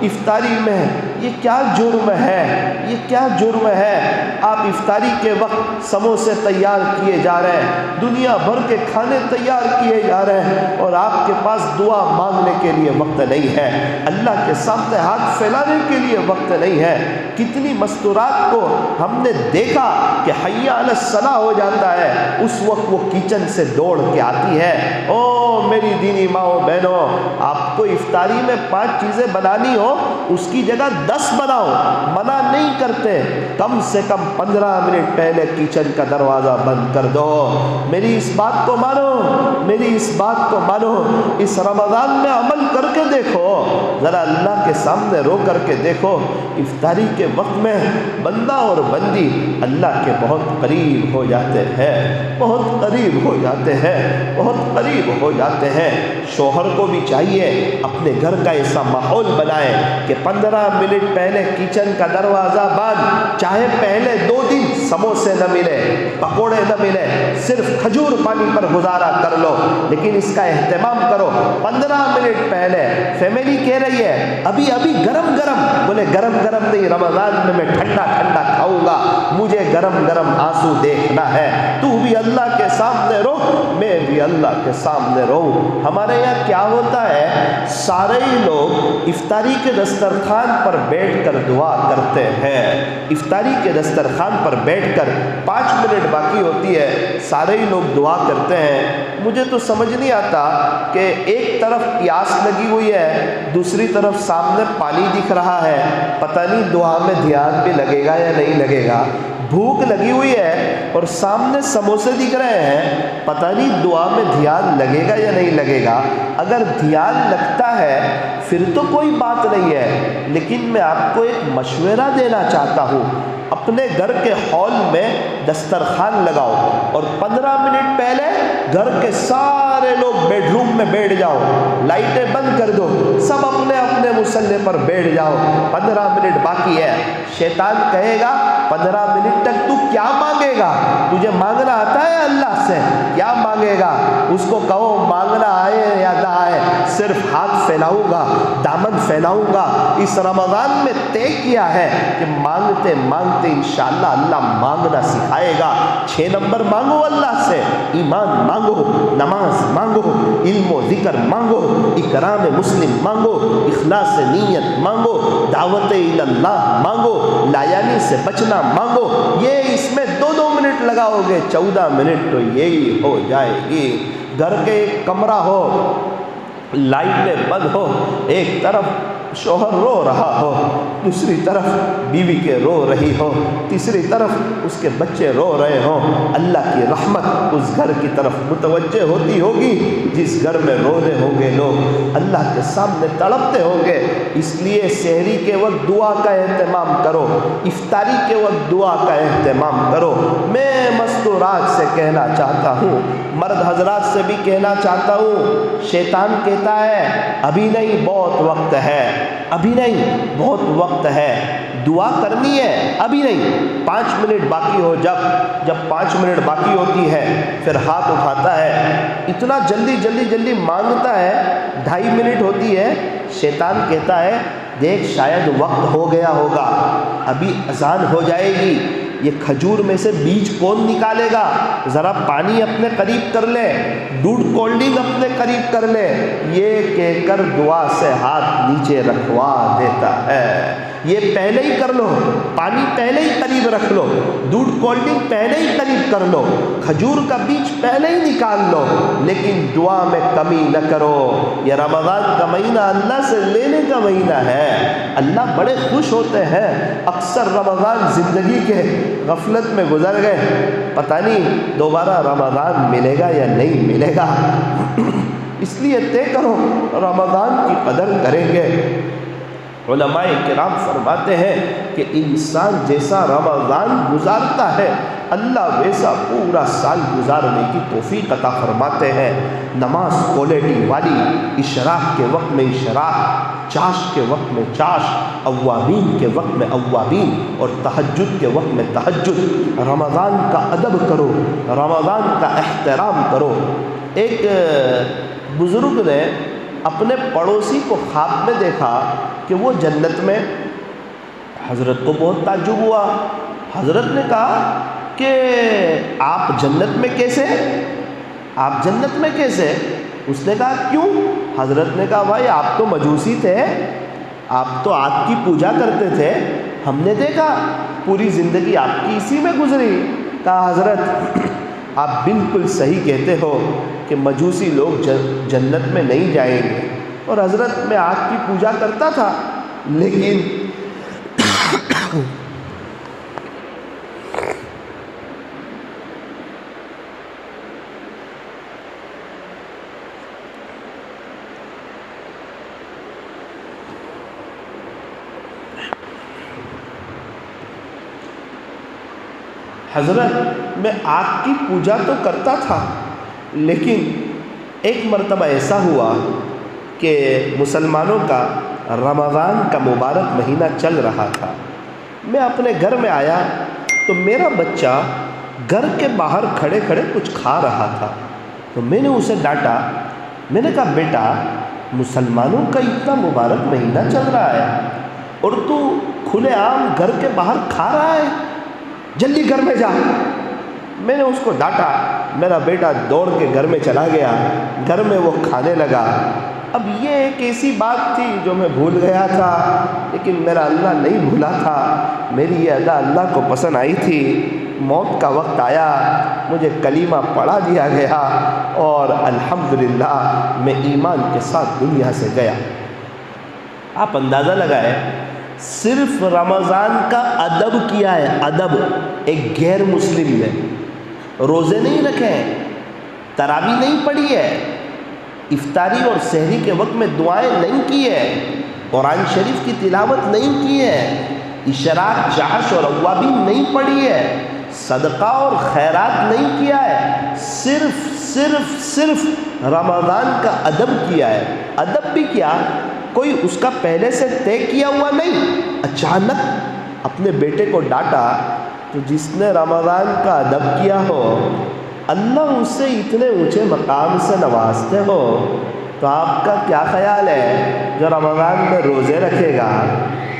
افطاری میں یہ کیا جرم ہے، یہ کیا جرم ہے؟ آپ افطاری کے وقت سموسے تیار کیے جا رہے ہیں، دنیا بھر کے کھانے تیار کیے جا رہے ہیں اور آپ کے پاس دعا مانگنے کے لیے وقت نہیں ہے، اللہ کے سامنے ہاتھ پھیلانے کے لیے وقت نہیں ہے۔ کتنی مستورات کو ہم نے دیکھا کہ حی علی الصلاۃ ہو جاتا ہے، اس وقت وہ کچن سے دوڑ کے آتی ہے۔ او میری دینی ماؤں بہنوں، آپ کو افطاری میں 5 چیزیں بنانی ہو، اس کی جگہ 10 بناؤ، منع نہیں کرتے، کم سے کم 15 منٹ پہلے کچن کا دروازہ بند کر دو۔ میری اس بات کو مانو، میری اس بات کو مانو، اس رمضان میں عمل کر کے دیکھو، ذرا اللہ کے سامنے رو کر کے دیکھو۔ افطاری کے وقت میں بندہ اور بندی اللہ کے بہت قریب ہو جاتے ہیں، بہت قریب ہو جاتے ہیں، بہت قریب ہو جاتے ہیں۔ شوہر کو بھی چاہیے اپنے گھر کا ایسا ماحول بنائے کہ 15 منٹ پہلے کچن کا دروازہ بند، چاہے پہلے 2 دن سموسے نہ ملے، پکوڑے نہ ملے، صرف کھجور پانی پر گزارا کر لو، لیکن اس کا اہتمام کرو۔ 15 منٹ پہلے فیملی کہہ رہی ہے ابھی گرم گرم، بولے گرم گرم نہیں، رمضان میں ٹھنڈا ٹھنڈا کھاؤں گا، مجھے گرم گرم آنسو دیکھنا ہے۔ تو بھی اللہ کے سامنے رو، میں بھی اللہ کے سامنے رو۔ ہمارے یہاں کیا ہوتا ہے، سارے ہی لوگ افطاری کے دسترخوان پر بیٹھ کر دعا کرتے ہیں۔ افطاری کے دسترخوان پر بیٹھ کر 5 منٹ باقی ہوتی ہے، سارے ہی لوگ دعا کرتے ہیں۔ مجھے تو سمجھ نہیں آتا کہ ایک طرف پیاس لگی ہوئی ہے، دوسری طرف سامنے پانی دکھ رہا ہے، پتہ نہیں دعا میں دھیان بھی لگے گا یا نہیں لگے گا۔ بھوک لگی ہوئی ہے اور سامنے سموسے دکھ رہے ہیں، پتہ نہیں دعا میں دھیان لگے گا یا نہیں لگے گا۔ اگر دھیان لگتا ہے پھر تو کوئی بات نہیں ہے، لیکن میں آپ کو ایک مشورہ دینا چاہتا ہوں، اپنے گھر کے ہال میں دسترخوان لگاؤ اور 15 منٹ پہلے گھر کے سارے لوگ بیڈ روم میں بیٹھ جاؤ، لائٹیں بند کر دو، سب اپنے اپنے مصلے پر بیٹھ جاؤ۔ 15 منٹ باقی ہے، شیطان کہے گا 15 منٹ تک تو کیا مانگے گا، تجھے مانگنا آتا ہے اللہ سے، کیا مانگے گا؟ اس کو کہو مانگنا آئے یا نہ آئے، صرف ہاتھ پھیلاؤں گا، دامن پھیلاؤں گا۔ اس رمضان میں طے کیا ہے کہ مانگتے مانگتے انشاءاللہ اللہ مانگنا سکھائے گا۔ 6 نمبر مانگو اللہ سے، ایمان مانگو، نماز مانگو، علم و ذکر مانگو، اکرام مسلم مانگو، اخلاص نیت مانگو، دعوت اللہ مانگو، لایانی سے بچنا مانگو۔ یہ اس میں 2 منٹ لگاؤ گے، 14 منٹ تو یہی ہو جائے گی۔ گھر کے ایک کمرہ ہو، لائٹیں بند ہو، ایک طرف شوہر رو رہا ہو، دوسری طرف بیوی کے رو رہی ہو، تیسری طرف اس کے بچے رو رہے ہوں، اللہ کی رحمت اس گھر کی طرف متوجہ ہوتی ہوگی۔ جس گھر میں رو رہے ہوں گے لوگ، اللہ کے سامنے تڑپتے ہوں گے۔ اس لیے سحری کے وقت دعا کا اہتمام کرو، افطاری کے وقت دعا کا اہتمام کرو۔ میں مستورات سے کہنا چاہتا ہوں، مرد حضرات سے بھی کہنا چاہتا ہوں، شیطان کہتا ہے ابھی نہیں، بہت وقت ہے، ابھی نہیں، بہت وقت ہے، دعا کرنی ہے، ابھی نہیں، 5 منٹ باقی ہو۔ جب 5 منٹ باقی ہوتی ہے پھر ہاتھ اٹھاتا ہے، اتنا جلدی مانگتا ہے، 2.5 منٹ ہوتی ہے، شیطان کہتا ہے دیکھ شاید وقت ہو گیا ہوگا، ابھی اذان ہو جائے گی، یہ کھجور میں سے بیج کون نکالے گا، ذرا پانی اپنے قریب کر لے، دودھ کولڈ ڈرنک اپنے قریب کر لے، یہ کہہ کر دعا سے ہاتھ نیچے رکھوا دیتا ہے۔ یہ پہلے ہی کر لو، پانی پہلے ہی قریب رکھ لو، دودھ کولڈ ڈرنک پہلے ہی قریب کر لو، کھجور کا بیج پہلے ہی نکال لو، لیکن دعا میں کمی نہ کرو۔ یہ رمضان کا مہینہ اللہ سے لینے کا مہینہ ہے، اللہ بڑے خوش ہوتے ہیں۔ اکثر رمضان زندگی کے غفلت میں گزر گئے، پتہ نہیں دوبارہ رمضان ملے گا یا نہیں ملے گا۔ اس لیے طے کرو رمضان کی قدر کریں گے۔ علماء کرام فرماتے ہیں کہ انسان جیسا رمضان گزارتا ہے اللہ ویسا پورا سال گزارنے کی توفیق عطا فرماتے ہیں۔ نماز کوالٹی والی، اشراق کے وقت میں اشراق، چاش کے وقت میں چاش، اوابین کے وقت میں اوابین، اور تہجد کے وقت میں تہجد۔ رمضان کا ادب کرو، رمضان کا احترام کرو۔ ایک بزرگ نے اپنے پڑوسی کو خواب میں دیکھا کہ وہ جنت میں۔ حضرت کو بہت تعجب ہوا، حضرت نے کہا کہ آپ جنت میں کیسے، آپ جنت میں کیسے؟ اس نے کہا کیوں؟ حضرت نے کہا بھائی آپ تو مجوسی تھے، آپ تو آگ کی پوجا کرتے تھے، ہم نے دیکھا پوری زندگی آپ کی اسی میں گزری۔ کہا حضرت آپ بالکل صحیح کہتے ہو کہ مجوسی لوگ جنت میں نہیں جائیں گے، اور حضرت میں آگ کی پوجا کرتا تھا، لیکن حضرت میں آگ کی پوجا تو کرتا تھا، لیکن ایک مرتبہ ایسا ہوا کہ مسلمانوں کا رمضان کا مبارک مہینہ چل رہا تھا، میں اپنے گھر میں آیا تو میرا بچہ گھر کے باہر کھڑے کھڑے کچھ کھا رہا تھا، تو میں نے اسے ڈانٹا، میں نے کہا بیٹا مسلمانوں کا اتنا مبارک مہینہ چل رہا ہے اور تو کھلے عام گھر کے باہر کھا رہا ہے، جلدی گھر میں جا۔ میں نے اس کو ڈانٹا، میرا بیٹا دوڑ کے گھر میں چلا گیا، گھر میں وہ کھانے لگا۔ اب یہ ایک ایسی بات تھی جو میں بھول گیا تھا، لیکن میرا اللہ نہیں بھولا تھا، میری یہ ادا اللہ کو پسند آئی تھی۔ موت کا وقت آیا، مجھے کلمہ پڑھا دیا گیا اور الحمدللہ میں ایمان کے ساتھ دنیا سے گیا۔ آپ اندازہ لگائیں، صرف رمضان کا ادب کیا ہے، ادب ایک غیر مسلم نے، روزے نہیں رکھے ہیں، تراویح نہیں پڑھی ہے، افطاری اور سحری کے وقت میں دعائیں نہیں کی ہے، قرآن شریف کی تلاوت نہیں کی ہے، اشراق جعش اور اوابین نہیں پڑھی ہے، صدقہ اور خیرات نہیں کیا ہے، صرف رمضان کا ادب کیا ہے۔ ادب بھی کیا، کوئی اس کا پہلے سے طے کیا ہوا نہیں، اچانک اپنے بیٹے کو ڈانٹا۔ تو جس نے رمضان کا ادب کیا ہو، اللہ اسے اتنے اونچے مقام سے نوازتے ہو، تو آپ کا کیا خیال ہے جو رمضان میں روزے رکھے گا،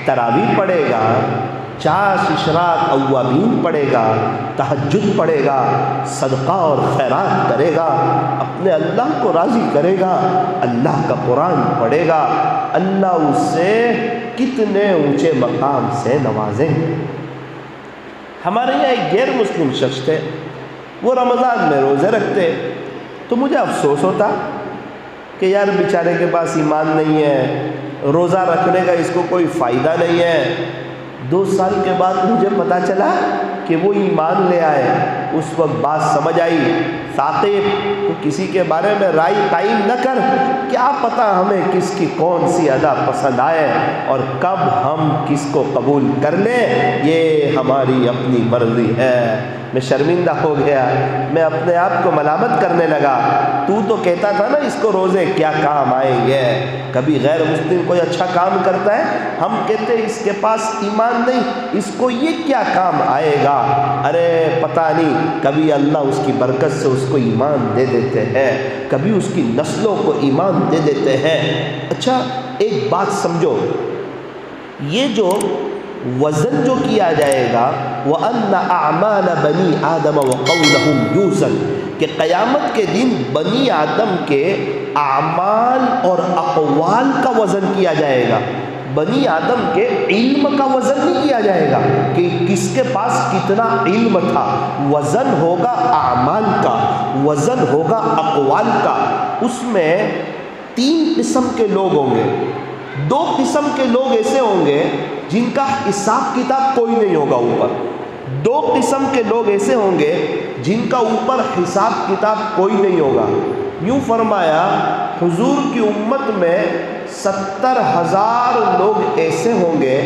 تراویح پڑھے گا، چاش اشراق اوابین پڑھے گا، تہجد پڑھے گا، صدقہ اور خیرات کرے گا، اپنے اللہ کو راضی کرے گا، اللہ کا قرآن پڑھے گا، اللہ اسے کتنے اونچے مقام سے نوازیں۔ ہمارے یہاں ایک غیر مسلم شخص تھے، وہ رمضان میں روزے رکھتے، تو مجھے افسوس ہوتا کہ یار بیچارے کے پاس ایمان نہیں ہے، روزہ رکھنے کا اس کو کوئی فائدہ نہیں ہے۔ 2 سال کے بعد مجھے پتا چلا کہ وہ ایمان لے آئے، اس وقت بات سمجھ آئی۔ ثاقب، تو کسی کے بارے میں رائے قائم نہ کر، کیا پتہ ہمیں کس کی کون سی ادا پسند آئے اور کب ہم کس کو قبول کر لیں، یہ ہماری اپنی مرضی ہے۔ میں شرمندہ ہو گیا، میں اپنے آپ کو ملامت کرنے لگا، تو کہتا تھا نا اس کو روزے کیا کام آئیں گے، کبھی غیر مسلم کوئی اچھا کام کرتا ہے ہم کہتے اس کے پاس ایمان نہیں، اس کو یہ کیا کام آئے گا۔ ارے پتہ نہیں، کبھی اللہ اس کی برکت سے اس کو ایمان دے دیتے ہیں، کبھی اس کی نسلوں کو ایمان دے دیتے ہیں۔ اچھا ایک بات سمجھو، یہ جو وزن جو کیا جائے گا، وَأَنَّ أَعْمَالَ بَنِي آدَمَ وَقَوْلَهُمْ يُوزَنُ، کہ قیامت کے دن بنی آدم کے اعمال اور اقوال کا وزن کیا جائے گا، بنی آدم کے علم کا وزن نہیں کیا جائے گا کہ کس کے پاس کتنا علم تھا، وزن ہوگا اعمال کا، وزن ہوگا اقوال کا۔ اس میں 3 قسم کے لوگ ہوں گے، 2 قسم کے لوگ ایسے ہوں گے جن کا حساب کتاب کوئی نہیں ہوگا اوپر، 2 قسم کے لوگ ایسے ہوں گے جن کا اوپر حساب کتاب کوئی نہیں ہوگا۔ یوں فرمایا حضور کی امت میں 70,000 لوگ ایسے ہوں گے،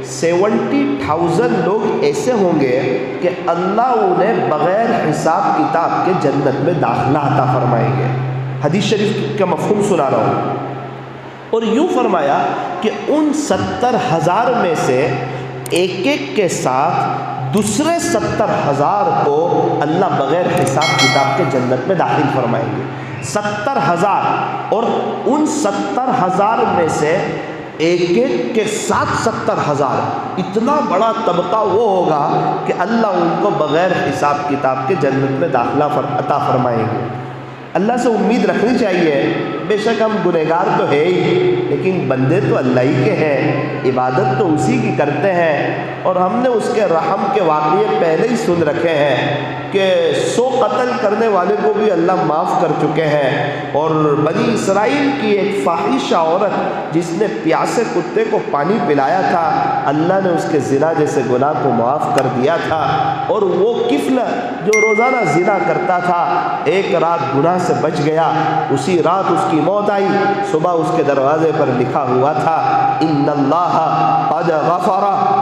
70,000 لوگ ایسے ہوں گے کہ اللہ انہیں بغیر حساب کتاب کے جنت میں داخلہ عطا فرمائیں گے۔ حدیث شریف کا مفہوم سنا رہا ہوں۔ اور یوں فرمایا کہ ان 70,000 میں سے ایک ایک کے ساتھ دوسرے 70,000 کو اللہ بغیر حساب کتاب کے جنت میں داخل فرمائیں گے۔ 70,000، اور ان 70,000 میں سے ایک ایک کے ساتھ 70,000، اتنا بڑا طبقہ وہ ہوگا کہ اللہ ان کو بغیر حساب کتاب کے جنت میں داخلہ عطا فرمائیں گے۔ اللہ سے امید رکھنی چاہیے، بے شک ہم گنہگار تو ہے ہی، لیکن بندے تو اللہ ہی کے ہیں، عبادت تو اسی کی کرتے ہیں، اور ہم نے اس کے رحم کے واقعے پہلے ہی سن رکھے ہیں کہ 100 قتل کرنے والے کو بھی اللہ معاف کر چکے ہیں، اور بنی اسرائیل کی ایک فاحشہ عورت جس نے پیاسے کتے کو پانی پلایا تھا، اللہ نے اس کے زنا جیسے گناہ کو معاف کر دیا تھا، اور وہ کفل جو روزانہ زنا کرتا تھا ایک رات گناہ سے بچ گیا، اسی رات اس کی موت آئی، صبح اس کے دروازے پر لکھا ہوا تھا ان اللہ قد غفر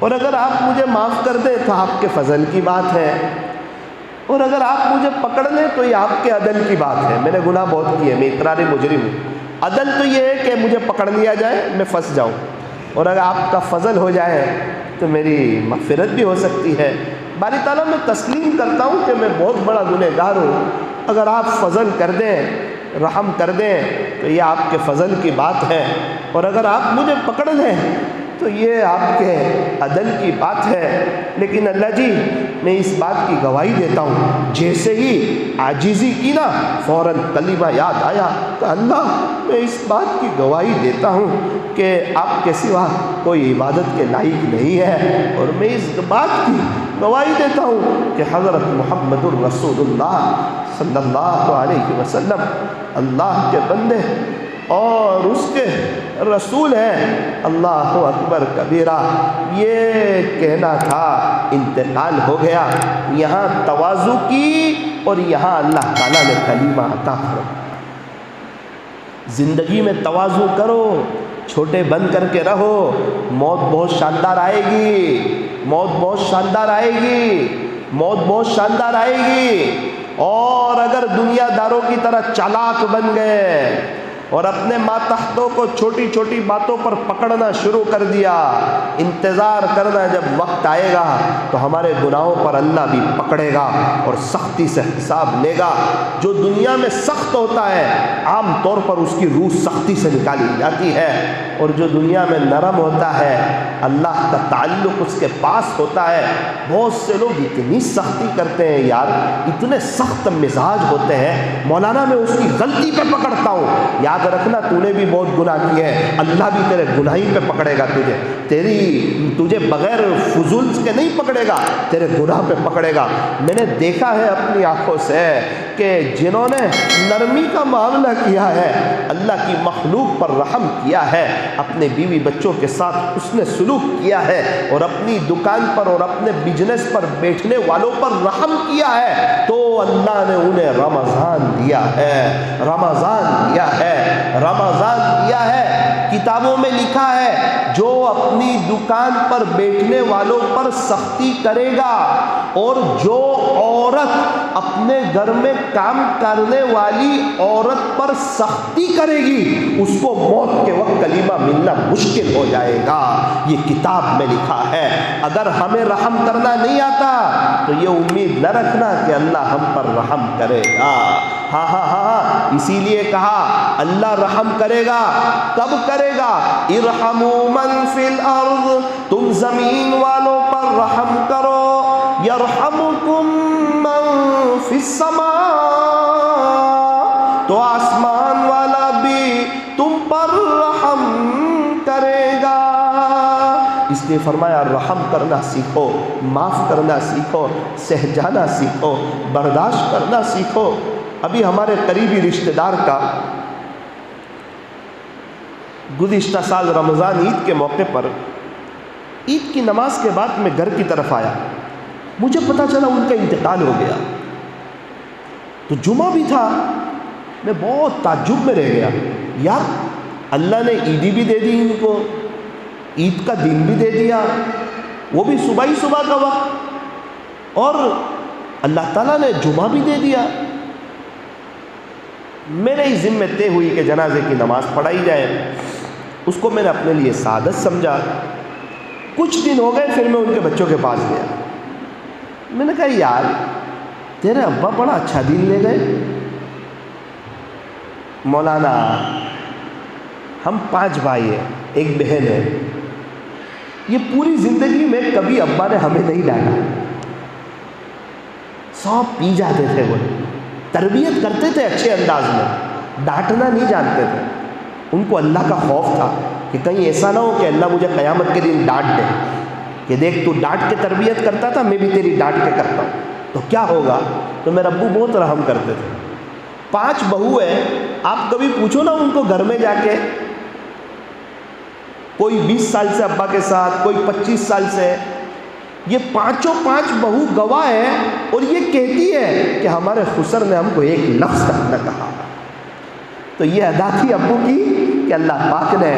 اور اگر آپ مجھے معاف کر دیں تو آپ کے فضل کی بات ہے، اور اگر آپ مجھے پکڑ لیں تو یہ آپ کے عدل کی بات ہے۔ میں نے گناہ بہت کیے، میں اقرار مجرم ہوں۔ عدل تو یہ ہے کہ مجھے پکڑ لیا جائے، میں پھنس جاؤں، اور اگر آپ کا فضل ہو جائے تو میری مغفرت بھی ہو سکتی ہے۔ باری تعالیٰ میں تسلیم کرتا ہوں کہ میں بہت بڑا گنہگار ہوں، اگر آپ فضل کر دیں، رحم کر دیں تو یہ آپ کے فضل کی بات ہے، اور اگر آپ مجھے پکڑ لیں تو یہ آپ کے عدل کی بات ہے۔ لیکن اللہ جی میں اس بات کی گواہی دیتا ہوں، جیسے ہی عاجزی کی نا فوراً کلمہ یاد آیا کہ اللہ میں اس بات کی گواہی دیتا ہوں کہ آپ کے سوا کوئی عبادت کے لائق نہیں ہے، اور میں اس بات کی گواہی دیتا ہوں کہ حضرت محمد الرسول اللہ صلی اللہ علیہ وسلم اللہ کے بندے اور اس کے رسول ہیں۔ اللہ اکبر کبیرہ، یہ کہنا تھا، انتقال ہو گیا۔ یہاں تواضع کی اور یہاں اللہ تعالیٰ نے کلمہ عطا فرمایا۔ زندگی میں تواضع کرو، چھوٹے بن کر کے رہو، موت بہت شاندار آئے گی، موت بہت شاندار آئے گی، موت بہت شاندار آئے گی۔ اور اگر دنیا داروں کی طرح چالاک بن گئے اور اپنے ماتحتوں کو چھوٹی چھوٹی باتوں پر پکڑنا شروع کر دیا، انتظار کرنا جب وقت آئے گا تو ہمارے گناہوں پر اللہ بھی پکڑے گا اور سختی سے حساب لے گا۔ جو دنیا میں سخت ہوتا ہے عام طور پر اس کی روح سختی سے نکالی جاتی ہے، اور جو دنیا میں نرم ہوتا ہے اللہ کا تعلق اس کے پاس ہوتا ہے۔ بہت سے لوگ اتنی سختی کرتے ہیں یار، اتنے سخت مزاج ہوتے ہیں، مولانا میں اس کی غلطی پہ پکڑتا ہوں، یاد رکھنا تو نے بھی بہت گناہ کیے ہیں، اللہ بھی تیرے گناہی پہ پکڑے گا، تجھے بغیر فضول کے نہیں پکڑے گا، تیرے گناہ پہ پکڑے گا۔ میں نے دیکھا ہے اپنی آنکھوں سے کہ جنہوں نے نرمی کا معاملہ کیا ہے، اللہ کی مخلوق پر رحم کیا ہے، اپنے بیوی بچوں کے ساتھ اس نے سلوک کیا ہے، اور اپنی دکان پر اور اپنے بزنس پر بیٹھنے والوں پر رحم کیا ہے، تو اللہ نے انہیں رمضان دیا ہے، رمضان دیا ہے، رمضان دیا ہے۔ کتابوں میں لکھا ہے جو اپنی دکان پر بیٹھنے والوں پر سختی کرے گا، اور جو عورت اپنے گھر میں کام کرنے والی عورت پر سختی کرے گی اس کو موت کے وقت کلمہ ملنا مشکل ہو جائے گا۔ یہ کتاب میں لکھا ہے۔ اگر ہمیں رحم کرنا نہیں آتا تو یہ امید نہ رکھنا کہ اللہ ہم پر رحم کرے گا۔ ہاں، اسی لیے کہا اللہ رحم کرے گا۔ کب کرے گا؟ ارحموا من فی الارض، تم زمین والوں پر رحم کرو، یرحمکم من فی السماء، تو آسمان والا بھی تم پر رحم کرے گا۔ اس لیے فرمایا رحم کرنا سیکھو، معاف کرنا سیکھو، سہ جانا سیکھو، برداشت کرنا سیکھو۔ ابھی ہمارے قریبی رشتہ دار کا گزشتہ سال رمضان عید کے موقع پر عید کی نماز کے بعد میں گھر کی طرف آیا، مجھے پتہ چلا ان کا انتقال ہو گیا۔ تو جمعہ بھی تھا، میں بہت تعجب میں رہ گیا، یار اللہ نے عیدی بھی دے دی ان کو، عید کا دن بھی دے دیا، وہ بھی صبح ہی صبح کا وقت، اور اللہ تعالیٰ نے جمعہ بھی دے دیا۔ میرے ہی ذمہ طے ہوئی کہ جنازے کی نماز پڑھائی جائے، اس کو میں نے اپنے لیے سعادت سمجھا۔ کچھ دن ہو گئے، پھر میں ان کے بچوں کے پاس گیا، میں نے کہا یار تیرے ابا بڑا اچھا دن لے گئے، مولانا ہم 5 بھائی ہیں، ایک بہن ہے، یہ پوری زندگی میں کبھی ابا نے ہمیں نہیں ڈانٹا، سب پی جاتے تھے، وہ تربیت کرتے تھے اچھے انداز میں، ڈانٹنا نہیں جانتے تھے۔ ان کو اللہ کا خوف تھا کہ کہیں ایسا نہ ہو کہ اللہ مجھے قیامت کے دن ڈانٹ دے کہ دیکھ تو ڈانٹ کے تربیت کرتا تھا، میں بھی تیری ڈانٹ کے کرتا ہوں تو کیا ہوگا۔ تو میرے ابو بہت رحم کرتے تھے۔ 5 بہو ہیں، آپ کبھی پوچھو نا ان کو گھر میں جا کے، کوئی 20 سال سے ابا کے ساتھ، کوئی 25 سال سے، یہ 5 بہو گواہ ہے، اور یہ کہتی ہے کہ ہمارے خسر نے ہم کو ایک لفظ تک نہ کہا۔ تو یہ ادا تھی ابو کی کہ اللہ پاک نے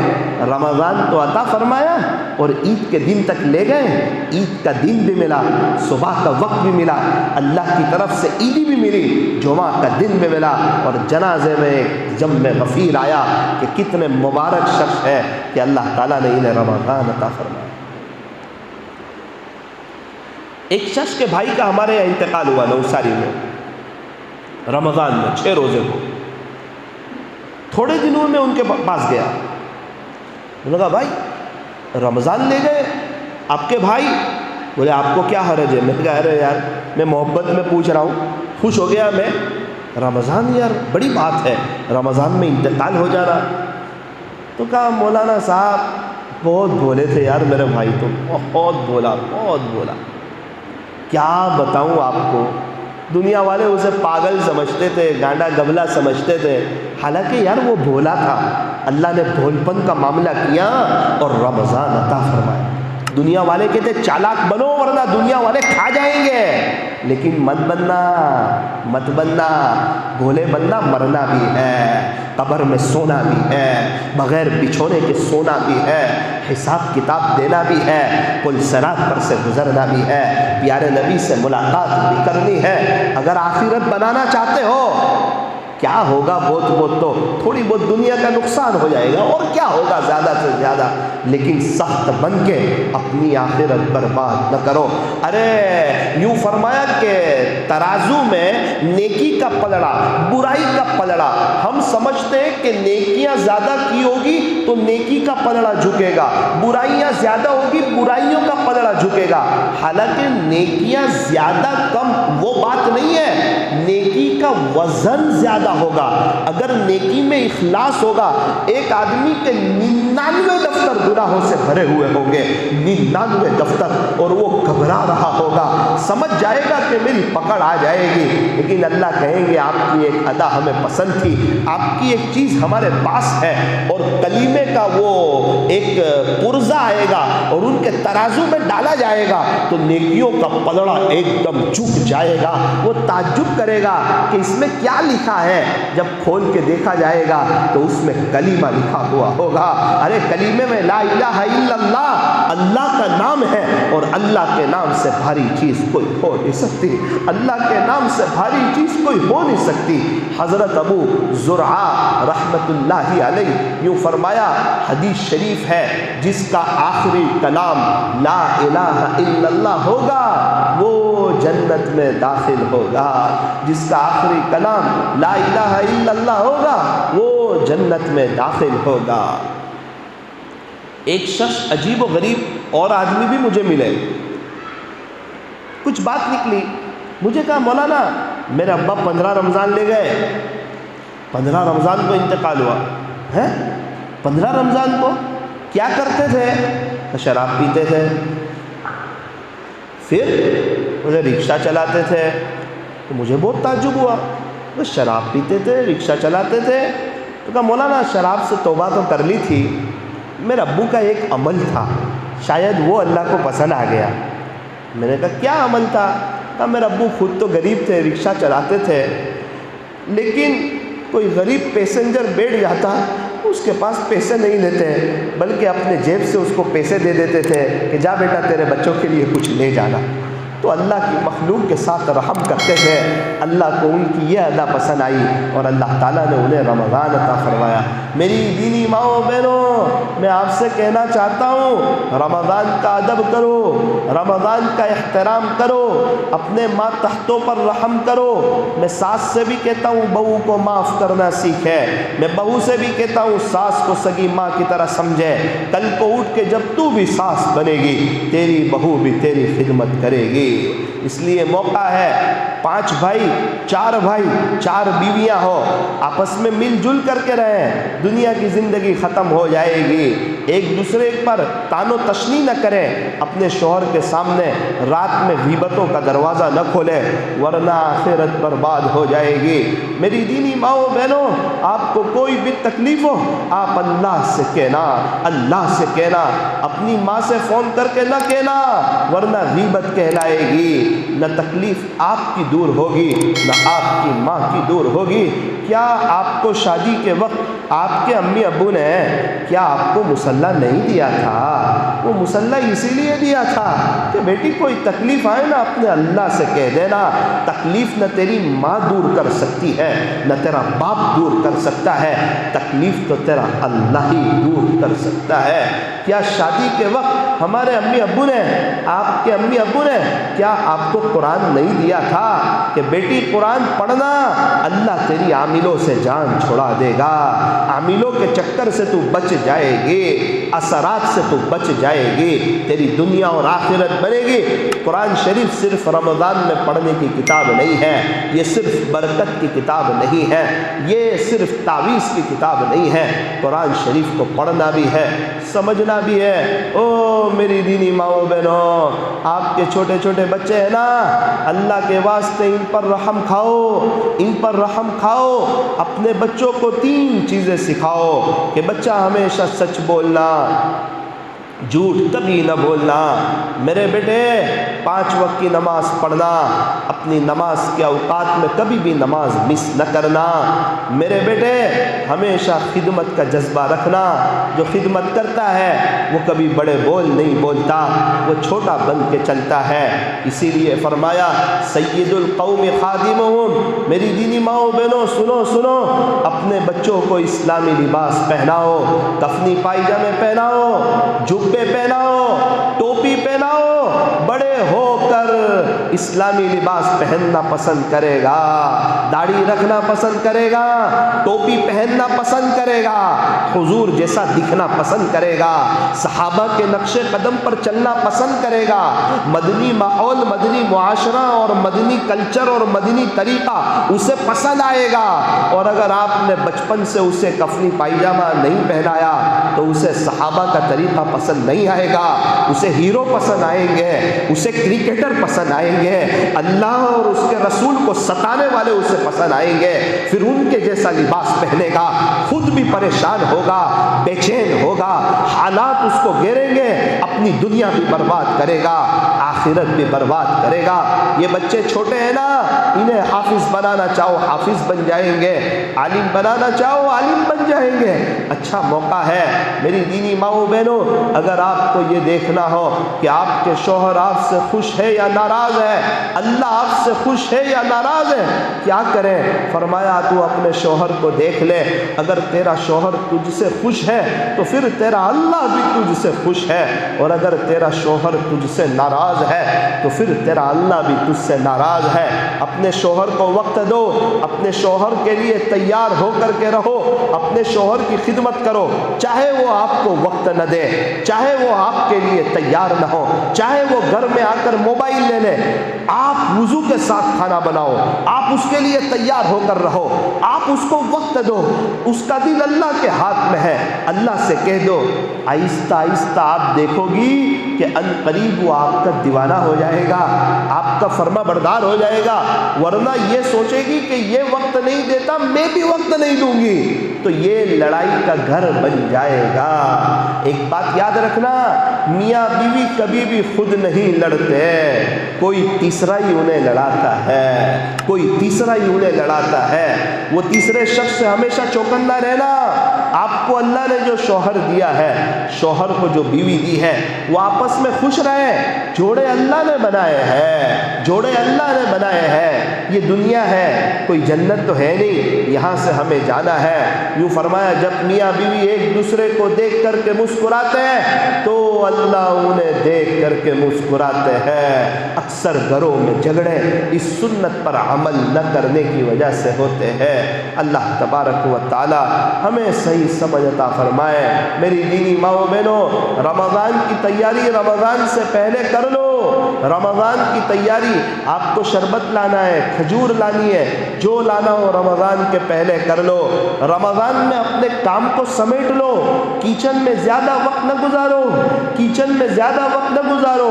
رمضان تو عطا فرمایا، اور عید کے دن تک لے گئے، عید کا دن بھی ملا، صبح کا وقت بھی ملا، اللہ کی طرف سے عیدی بھی ملی، جمعہ کا دن بھی ملا، اور جنازے میں ایک جم غفیر آیا کہ کتنے مبارک شخص ہے کہ اللہ تعالیٰ نے انہیں رمضان عطا فرمایا۔ ایک شخص کے بھائی کا ہمارے یہاں انتقال ہوا نوساری میں، رمضان میں 6 روزے کو۔ تھوڑے دنوں میں ان کے پاس گیا، انہوں نے کہا بھائی رمضان لے گئے آپ کے بھائی؟ بولے آپ کو کیا حرج ہے؟ میں نے کہا ارے یار میں محبت میں پوچھ رہا ہوں، خوش ہو گیا میں، رمضان یار بڑی بات ہے، رمضان میں انتقال ہو جانا۔ تو کہا مولانا صاحب بہت بولے تھے یار میرے بھائی، تو بہت بولا بہت بولا، کیا بتاؤں آپ کو، دنیا والے اسے پاگل سمجھتے تھے، گانڈا گبلا سمجھتے تھے، حالانکہ یار وہ بھولا تھا، اللہ نے بھولپن کا معاملہ کیا اور رمضان عطا فرمایا۔ دنیا والے کہتے چالاک بنو ورنہ دنیا والے کھا جائیں گے، لیکن مت بننا، بھولے بننا مرنا بھی ہے، قبر میں سونا بھی ہے، بغیر بچھونے کے سونا بھی ہے، حساب کتاب دینا بھی ہے، پل صراط پر سے گزرنا بھی ہے، پیارے نبی سے ملاقات بھی کرنی ہے۔ اگر آخرت بنانا چاہتے ہو، کیا ہوگا بہت تو تھوڑی بہت دنیا کا نقصان ہو جائے گا، اور کیا ہوگا زیادہ سے زیادہ، لیکن سخت بن کے اپنی آخرت برباد نہ کرو۔ ارے یوں فرمایا کہ ترازو میں نیکی کا پلڑا، برائی کا پلڑا، ہم سمجھتے ہیں کہ نیکیاں زیادہ کی ہوگی تو نیکی کا پلڑا جھکے گا، برائیاں زیادہ ہوگی برائیوں کا پلڑا جھکے گا، حالانکہ نیکیاں زیادہ کم وہ بات نہیں ہے، نیکی کا وزن زیادہ ہوگا۔ اگر نیکی میں اخلاص ہوگا، ایک آدمی کے 99 دفتر گناہوں سے بھرے ہوئے ہوں گے، 99 دفتر، اور وہ گھبرا رہا ہوگا، سمجھ جائے گا کہ میری پکڑ آ جائے گی، لیکن اللہ کہیں گے آپ کی ایک ادا ہمیں پسند تھی، آپ کی ایک چیز ہمارے پاس ہے، اور کلیمے کا وہ ایک پرزہ آئے گا اور ان کے ترازو میں ڈالا جائے گا تو نیکیوں کا پلڑا ایک دم جھک جائے گا۔ وہ تعجب کرے گا کہ اس میں کیا لکھا ہے، جب کھول کے دیکھا جائے گا تو اس میں کلمہ لکھا ہوا ہوگا۔ ارے کلمے میں لا الہ الا اللہ، اللہ کا نام ہے، اور اللہ کے نام سے بھاری چیز کوئی ہو نہیں سکتی، اللہ کے نام سے بھاری چیز کوئی ہو نہیں سکتی۔ حضرت ابو زرعہ رحمت اللہ علیہ یوں فرمایا، حدیث شریف ہے، جس کا آخری کلام لا الہ الا اللہ ہوگا وہ جنت میں داخل ہوگا، جس کا آخری کلام لا الہ الا اللہ ہوگا وہ جنت میں داخل ہوگا۔ ایک شخص عجیب و غریب اور آدمی بھی مجھے ملے، کچھ بات نکلی، مجھے کہا مولانا میرے ابا 15 رمضان لے گئے، 15 رمضان کو انتقال ہوا ہے، 15 رمضان کو کیا کرتے تھے؟ شراب پیتے تھے، پھر مجھے رکشہ چلاتے تھے، تو مجھے بہت تعجب ہوا، وہ شراب پیتے تھے رکشہ چلاتے تھے، تو کہا مولانا شراب سے توبہ تو کر لی تھی، میرے ابو کا ایک عمل تھا شاید وہ اللہ کو پسند آ گیا۔ میں نے کہا کیا عمل تھا؟ کہا میرے ابو خود تو غریب تھے، رکشہ چلاتے تھے، لیکن کوئی غریب پیسنجر بیٹھ جاتا اس کے پاس پیسے نہیں لیتے بلکہ اپنے جیب سے اس کو پیسے دے دیتے تھے کہ جا بیٹا تیرے بچوں کے لیے کچھ لے جانا۔ تو اللہ کی مخلوق کے ساتھ رحم کرتے تھے، اللہ کو ان کی یہ ادا پسند آئی اور اللہ تعالیٰ نے انہیں رمضان عطا فرمایا۔ میری دینی ماؤں بہنوں، میں آپ سے کہنا چاہتا ہوں رمضان کا ادب کرو، رمضان کا احترام کرو، اپنے ماں تحتوں پر رحم کرو۔ میں ساس سے بھی کہتا ہوں بہو کو معاف کرنا سیکھے، میں بہو سے بھی کہتا ہوں ساس کو سگی ماں کی طرح سمجھے، کل کو اٹھ کے جب تو بھی ساس بنے گی تیری بہو بھی تیری خدمت کرے گی۔ اس لیے موقع ہے 5 بھائی 4 بیویاں ہو، آپس میں مل جل کر کے رہیں، دنیا کی زندگی ختم ہو جائے گی۔ ایک دوسرے پر تان و تشنی نہ کریں، اپنے شوہر کے سامنے رات میں غیبتوں کا دروازہ نہ کھولیں ورنہ آخرت برباد ہو جائے گی۔ میری دینی ماؤں بہنوں، آپ کو کوئی بھی تکلیف ہو آپ اللہ سے کہنا، اللہ سے کہنا، اپنی ماں سے فون کر کے نہ کہنا ورنہ غیبت کہلائے گی، نہ تکلیف آپ کی دور ہوگی نہ آپ کی ماں کی دور ہوگی۔ کیا آپ کو شادی کے وقت آپ کے امی ابو نے کیا آپ کو مصلی نہیں دیا تھا؟ وہ مسلح اسی لیے دیا تھا کہ بیٹی کوئی تکلیف آئے نا اپنے اللہ سے کہہ دینا. تکلیف نہ تیری ماں دور کر سکتی ہے نہ تیرا باپ دور کر سکتا ہے, تکلیف تو تیرا اللہ ہی دور کر سکتا ہے. کیا شادی کے وقت ہمارے امی ابو نے, آپ کے امی ابو نے, کیا آپ کو قرآن نہیں دیا تھا کہ بیٹی قرآن پڑھنا, اللہ تیری عاملوں سے جان چھڑا دے گا, عاملوں کے چکر سے تو بچ جائے گی, اثرات سے تو بچ جائے گی, تیری دنیا اور آخرت بنے گی. قرآن شریف صرف رمضان میں پڑھنے کی کتاب نہیں ہے, یہ صرف برکت کی کتاب نہیں ہے, یہ صرف تعویذ کی کتاب نہیں ہے. قرآن شریف کو پڑھنا بھی ہے, سمجھنا بھی ہے. او میری دینی ماؤں بہنوں, آپ کے چھوٹے چھوٹے بچے ہیں نا, اللہ کے واسطے ان پر رحم کھاؤ, ان پر رحم کھاؤ. اپنے بچوں کو 3 چیزیں سکھاؤ کہ بچہ ہمیشہ سچ بولنا, جھوٹ کبھی نہ بولنا. میرے بیٹے 5 وقت کی نماز پڑھنا, اپنی نماز کے اوقات میں کبھی بھی نماز مس نہ کرنا. میرے بیٹے ہمیشہ خدمت کا جذبہ رکھنا, جو خدمت کرتا ہے وہ کبھی بڑے بول نہیں بولتا, وہ چھوٹا بن کے چلتا ہے. اسی لیے فرمایا سید القوم خادمہم. میری دینی ماؤں بہنوں سنو سنو, اپنے بچوں کو اسلامی لباس پہناؤ, کفنی پائجامے پہناؤ, جبے پہناؤ, ٹوپی پہناؤ. بڑے ہو کر اسلامی لباس پہننا پسند کرے گا, داڑھی رکھنا پسند کرے گا, ٹوپی پہننا پسند کرے گا, حضور جیسا دکھنا پسند کرے گا, صحابہ کے نقش قدم پر چلنا پسند کرے گا. مدنی ماحول, مدنی معاشرہ اور مدنی کلچر اور مدنی طریقہ اسے پسند آئے گا. اور اگر آپ نے بچپن سے اسے کفنی پائجامہ نہیں پہنایا تو اسے صحابہ کا طریقہ پسند نہیں آئے گا, اسے ہیرو پسند آئیں گے, اسے کرکٹر پسند آئیں گے, اللہ اور اس کے رسول کو ستانے والے اسے پسند آئیں گے. پھر ان کے جیسا لباس پہنے گا, خود بھی پریشان ہوگا, بے چین ہوگا, حالات اس کو گھیریں گے, اپنی دنیا بھی برباد کرے گا, آخرت بھی برباد کرے گا. یہ بچے چھوٹے ہیں نا, انہیں حافظ بنانا چاہو حافظ بن جائیں گے, عالم بنانا چاہو عالم بن جائیں گے. اچھا موقع ہے میری دینی ماؤں بہنوں, اگر آپ کو یہ دیکھنا ہو کہ آپ کے شوہر آپ سے خوش ہے یا ناراض ہے, اللہ آپ سے خوش ہے یا ناراض ہے, کیا کریں؟ فرمایا تو اپنے شوہر کو دیکھ لے, اگر تیرا شوہر تجھ سے خوش ہے تو پھر تیرا اللہ بھی تجھ سے خوش ہے, اور اگر تیرا شوہر تجھ سے ناراض ہے تو پھر تیرا اللہ بھی تجھ سے ناراض ہے. اپنے شوہر کو وقت دو, اپنے شوہر کے لیے تیار ہو کر کے رہو, اپنے شوہر کی خدمت کرو, چاہے وہ آپ کو وقت نہ دے, چاہے وہ آپ کے لیے تیار نہ ہو, چاہے وہ گھر میں آ کر موبائل لے لے, آپ وضو کے ساتھ کھانا بناؤ, آپ اس کے لیے تیار ہو کر رہو, آپ اس کو وقت دو. اس کا دل اللہ کے ہاتھ میں ہے, اللہ سے کہہ دو. آہستہ آہستہ آپ دیکھو گی کہ ان قریب وہ آپ کا دیوانہ ہو جائے گا, آپ کا فرما بردار ہو جائے گا. ورنہ یہ سوچے گی کہ یہ وقت نہیں دیتا, میں بھی وقت نہیں دوں گی, تو یہ لڑائی کا گھر بن جائے گا. ایک بات یاد رکھنا, میاں بیوی کبھی بھی خود نہیں لڑتے, کوئی تیسرا ہی انہیں لڑاتا ہے, کوئی تیسرا ہی انہیں لڑاتا ہے. وہ تیسرے شخص سے ہمیشہ چوکنا رہنا. آپ کو اللہ نے جو شوہر دیا ہے, شوہر کو جو بیوی دی ہے, وہ آپس میں خوش رہیں. جوڑے اللہ نے بنائے ہیں, جوڑے اللہ نے بنائے ہیں. یہ دنیا ہے, کوئی جنت تو ہے نہیں, یہاں سے ہمیں جانا ہے. یوں فرمایا جب میاں بیوی ایک دوسرے کو دیکھ کر کے مسکراتے ہیں تو اللہ انہیں دیکھ کر کے مسکراتے ہیں. اکثر گھروں میں جھگڑے اس سنت پر عمل نہ کرنے کی وجہ سے ہوتے ہیں. اللہ تبارک و تعالی ہمیں صحیح سمجھ عطا فرمائے. میری دینی ماؤں بہنوں, رمضان کی تیاری رمضان سے پہلے کر لو. رمضان کی تیاری, آپ کو شربت لانا ہے, کھجور لانی ہے, جو لانا ہو رمضان کے پہلے کر لو. رمضان میں اپنے کام کو سمیٹ لو, کچن میں زیادہ وقت نہ گزارو, کچن میں زیادہ وقت نہ گزارو,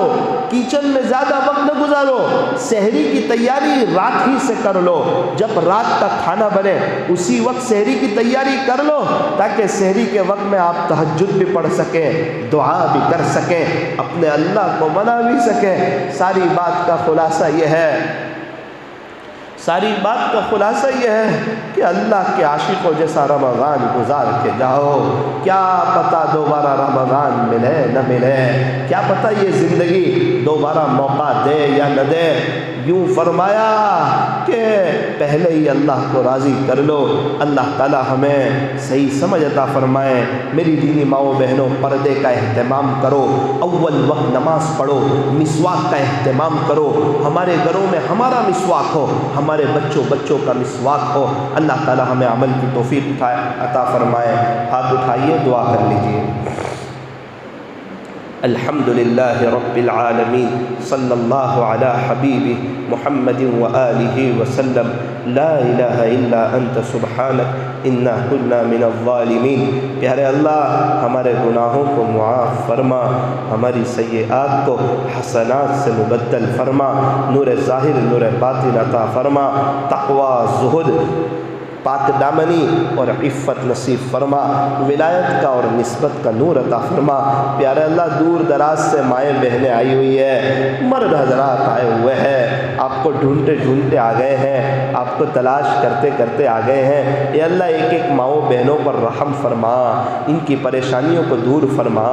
کچن میں زیادہ وقت نہ گزارو. سحری کی تیاری رات ہی سے کر لو, جب رات کا کھانا بنے اسی وقت سحری کی تیاری کر لو, تاکہ سحری کے وقت میں آپ تہجد بھی پڑھ سکیں, دعا بھی کر سکیں, اپنے اللہ کو منا بھی سکیں. ساری بات کا خلاصہ یہ ہے, ساری بات کا خلاصہ یہ ہے کہ اللہ کے عاشقوں جیسا رمضان گزار کے جاؤ، کیا پتہ دوبارہ رمضان ملے نہ ملے، کیا پتہ یہ زندگی دوبارہ موقع دے یا نہ دے۔ یوں فرمایا کہ پہلے ہی اللہ کو راضی کر لو۔ اللہ تعالی ہمیں صحیح سمجھ عطا فرمائے۔ میری دینی ماؤں بہنوں، پردے کا اہتمام کرو، اول وقت نماز پڑھو، مسواک کا اہتمام کرو، ہمارے گھروں میں ہمارا مسواک ہو، ہمارے بچوں کا مسواک ہو۔ اللہ تعالی ہمیں عمل کی توفیق عطا فرمائے۔ ہاتھ اٹھائیے، دعا کر لیجیے۔ الحمد للہ رب العالمین، صلی اللہ علی حبیب محمد وآلہ وسلم، لا الہ الا انت سبحانک انا کنا من الظالمین۔ پیارے اللہ، ہمارے گناہوں کو معاف فرما، ہماری سیئات کو حسنات سے مبدل فرما، نور ظاہر نور باطن عطا فرما، تقوی، زہد، پاک دامنی اور عفت نصیب فرما، ولایت کا اور نسبت کا نور عطا فرما۔ پیارے اللہ، دور دراز سے مائیں بہنیں آئی ہوئی ہے، مرد حضرات آئے ہوئے ہیں، آپ کو ڈھونڈتے ڈھونڈتے آ گئے ہیں، آپ کو تلاش کرتے کرتے آ گئے ہیں۔ اے اللہ، ایک ایک ماؤں بہنوں پر رحم فرما، ان کی پریشانیوں کو دور فرما،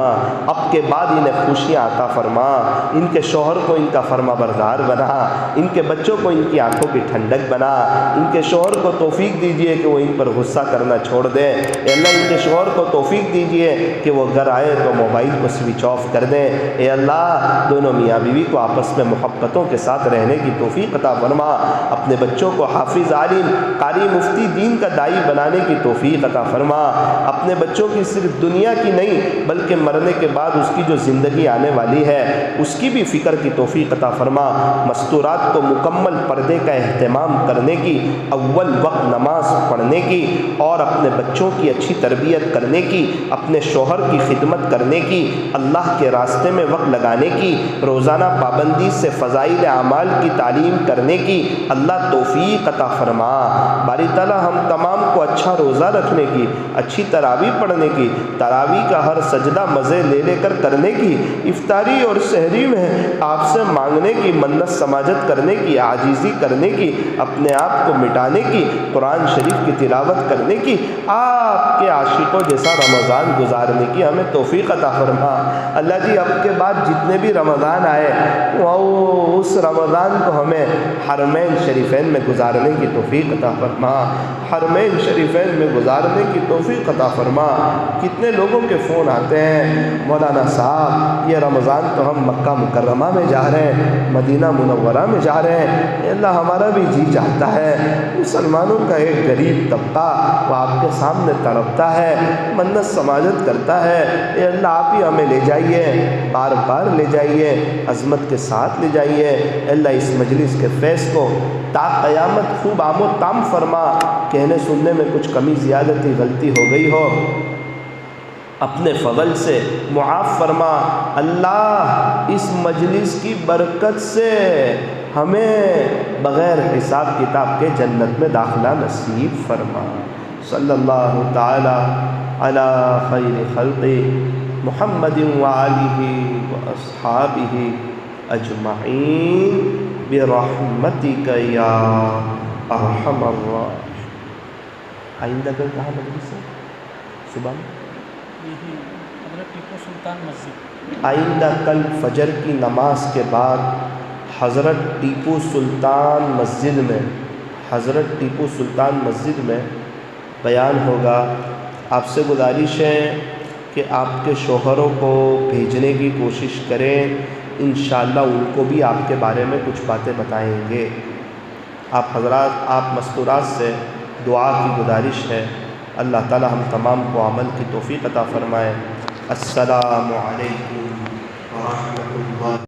اب کے بعد انہیں خوشیاں عطا فرما، ان کے شوہر کو ان کا فرما بردار بنا، ان کے بچوں کو ان کی آنکھوں کی ٹھنڈک بنا، ان کے شوہر کو توفیق دیجیے کہ وہ ان پر غصہ کرنا چھوڑ دیں۔ اے اللہ، ان کے شوہر کو توفیق دیجیے کہ وہ گھر آئے تو موبائل کو سوئچ آف کر دیں۔ اے اللہ، دونوں میاں بیوی کو آپس میں محبتوں کے ساتھ رہنے کی توفیق عطا فرما، اپنے بچوں کو حافظ، عالم، قاری، مفتی، دین کا داعی بنانے کی توفیق عطا فرما، اپنے بچوں کی صرف دنیا کی نہیں بلکہ مرنے کے بعد اس کی جو زندگی آنے والی ہے اس کی بھی فکر کی توفیق عطا فرما، مستورات کو مکمل پردے کا اہتمام کرنے کی، اول وقت نماز پڑھنے کی اور اپنے بچوں کی اچھی تربیت کرنے کی، اپنے شوہر کی خدمت کرنے کی، اللہ کے راستے میں وقت لگانے کی، روزانہ پابندی سے فضائل اعمال کی تعلیم کرنے کی اللہ توفیق عطا فرما۔ باری تعالیٰ ہم تمام کو اچھا روزہ رکھنے کی، اچھی تراویح پڑھنے کی، تراویح کا ہر سجدہ مزے لے لے کر کرنے کی، افطاری اور سحری میں آپ سے مانگنے کی، منت سماجت کرنے کی، عاجزی کرنے کی، اپنے آپ کو مٹانے کی، قرآن شریف کی تلاوت کرنے کی، آپ کے عاشقوں جیسا رمضان گزارنے کی ہمیں توفیق عطا فرما۔ اللہ جی، اب کے بعد جتنے بھی رمضان آئے وہ اس رمضان کو ہمیں حرمین شریفین میں گزارنے کی توفیق عطا فرما، حرمین شریفین میں گزارنے کی توفیق عطا فرما۔ کتنے لوگوں کے فون آتے ہیں، مولانا صاحب یہ رمضان تو ہم مکہ مکرمہ میں جا رہے ہیں، مدینہ منورہ میں جا رہے ہیں، اے اللہ ہمارا بھی جی چاہتا ہے، مسلمانوں کا ایک غریب طبقہ وہ آپ کے سامنے تڑپتا ہے، منت سماجت کرتا ہے، اے اللہ آپ ہی ہمیں لے جائیے، بار بار لے جائیے، عظمت کے ساتھ لے جائیے۔ اے اللہ اس مجلس کے فیض کو تا قیامت خوب عام و تام فرما، کہنے سننے میں کچھ کمی زیادتی غلطی ہو گئی ہو اپنے فضل سے معاف فرما۔ اللہ اس مجلس کی برکت سے ہمیں بغیر حساب کتاب کے جنت میں داخلہ نصیب فرما۔ صلی اللہ تعالی علی خیر خلق محمد وآلہ واصحابہ اجمعین برحمتک یا ارحم الراحمین۔ آئندہ کل کہاں مجلس ہے؟ صبح میں حضرت ٹیپو سلطان مسجد۔ آئندہ کل فجر کی نماز کے بعد حضرت ٹیپو سلطان مسجد میں، حضرت ٹیپو سلطان مسجد میں بیان ہوگا۔ آپ سے گزارش ہے کہ آپ کے شوہروں کو بھیجنے کی کوشش کریں، انشاءاللہ ان کو بھی آپ کے بارے میں کچھ باتیں بتائیں گے۔ آپ حضرات، آپ مستورات سے دعا کی گزارش ہے، اللہ تعالی ہم تمام کو عمل کی توفیق عطا فرمائے۔ السلام علیکم ورحمۃ اللہ۔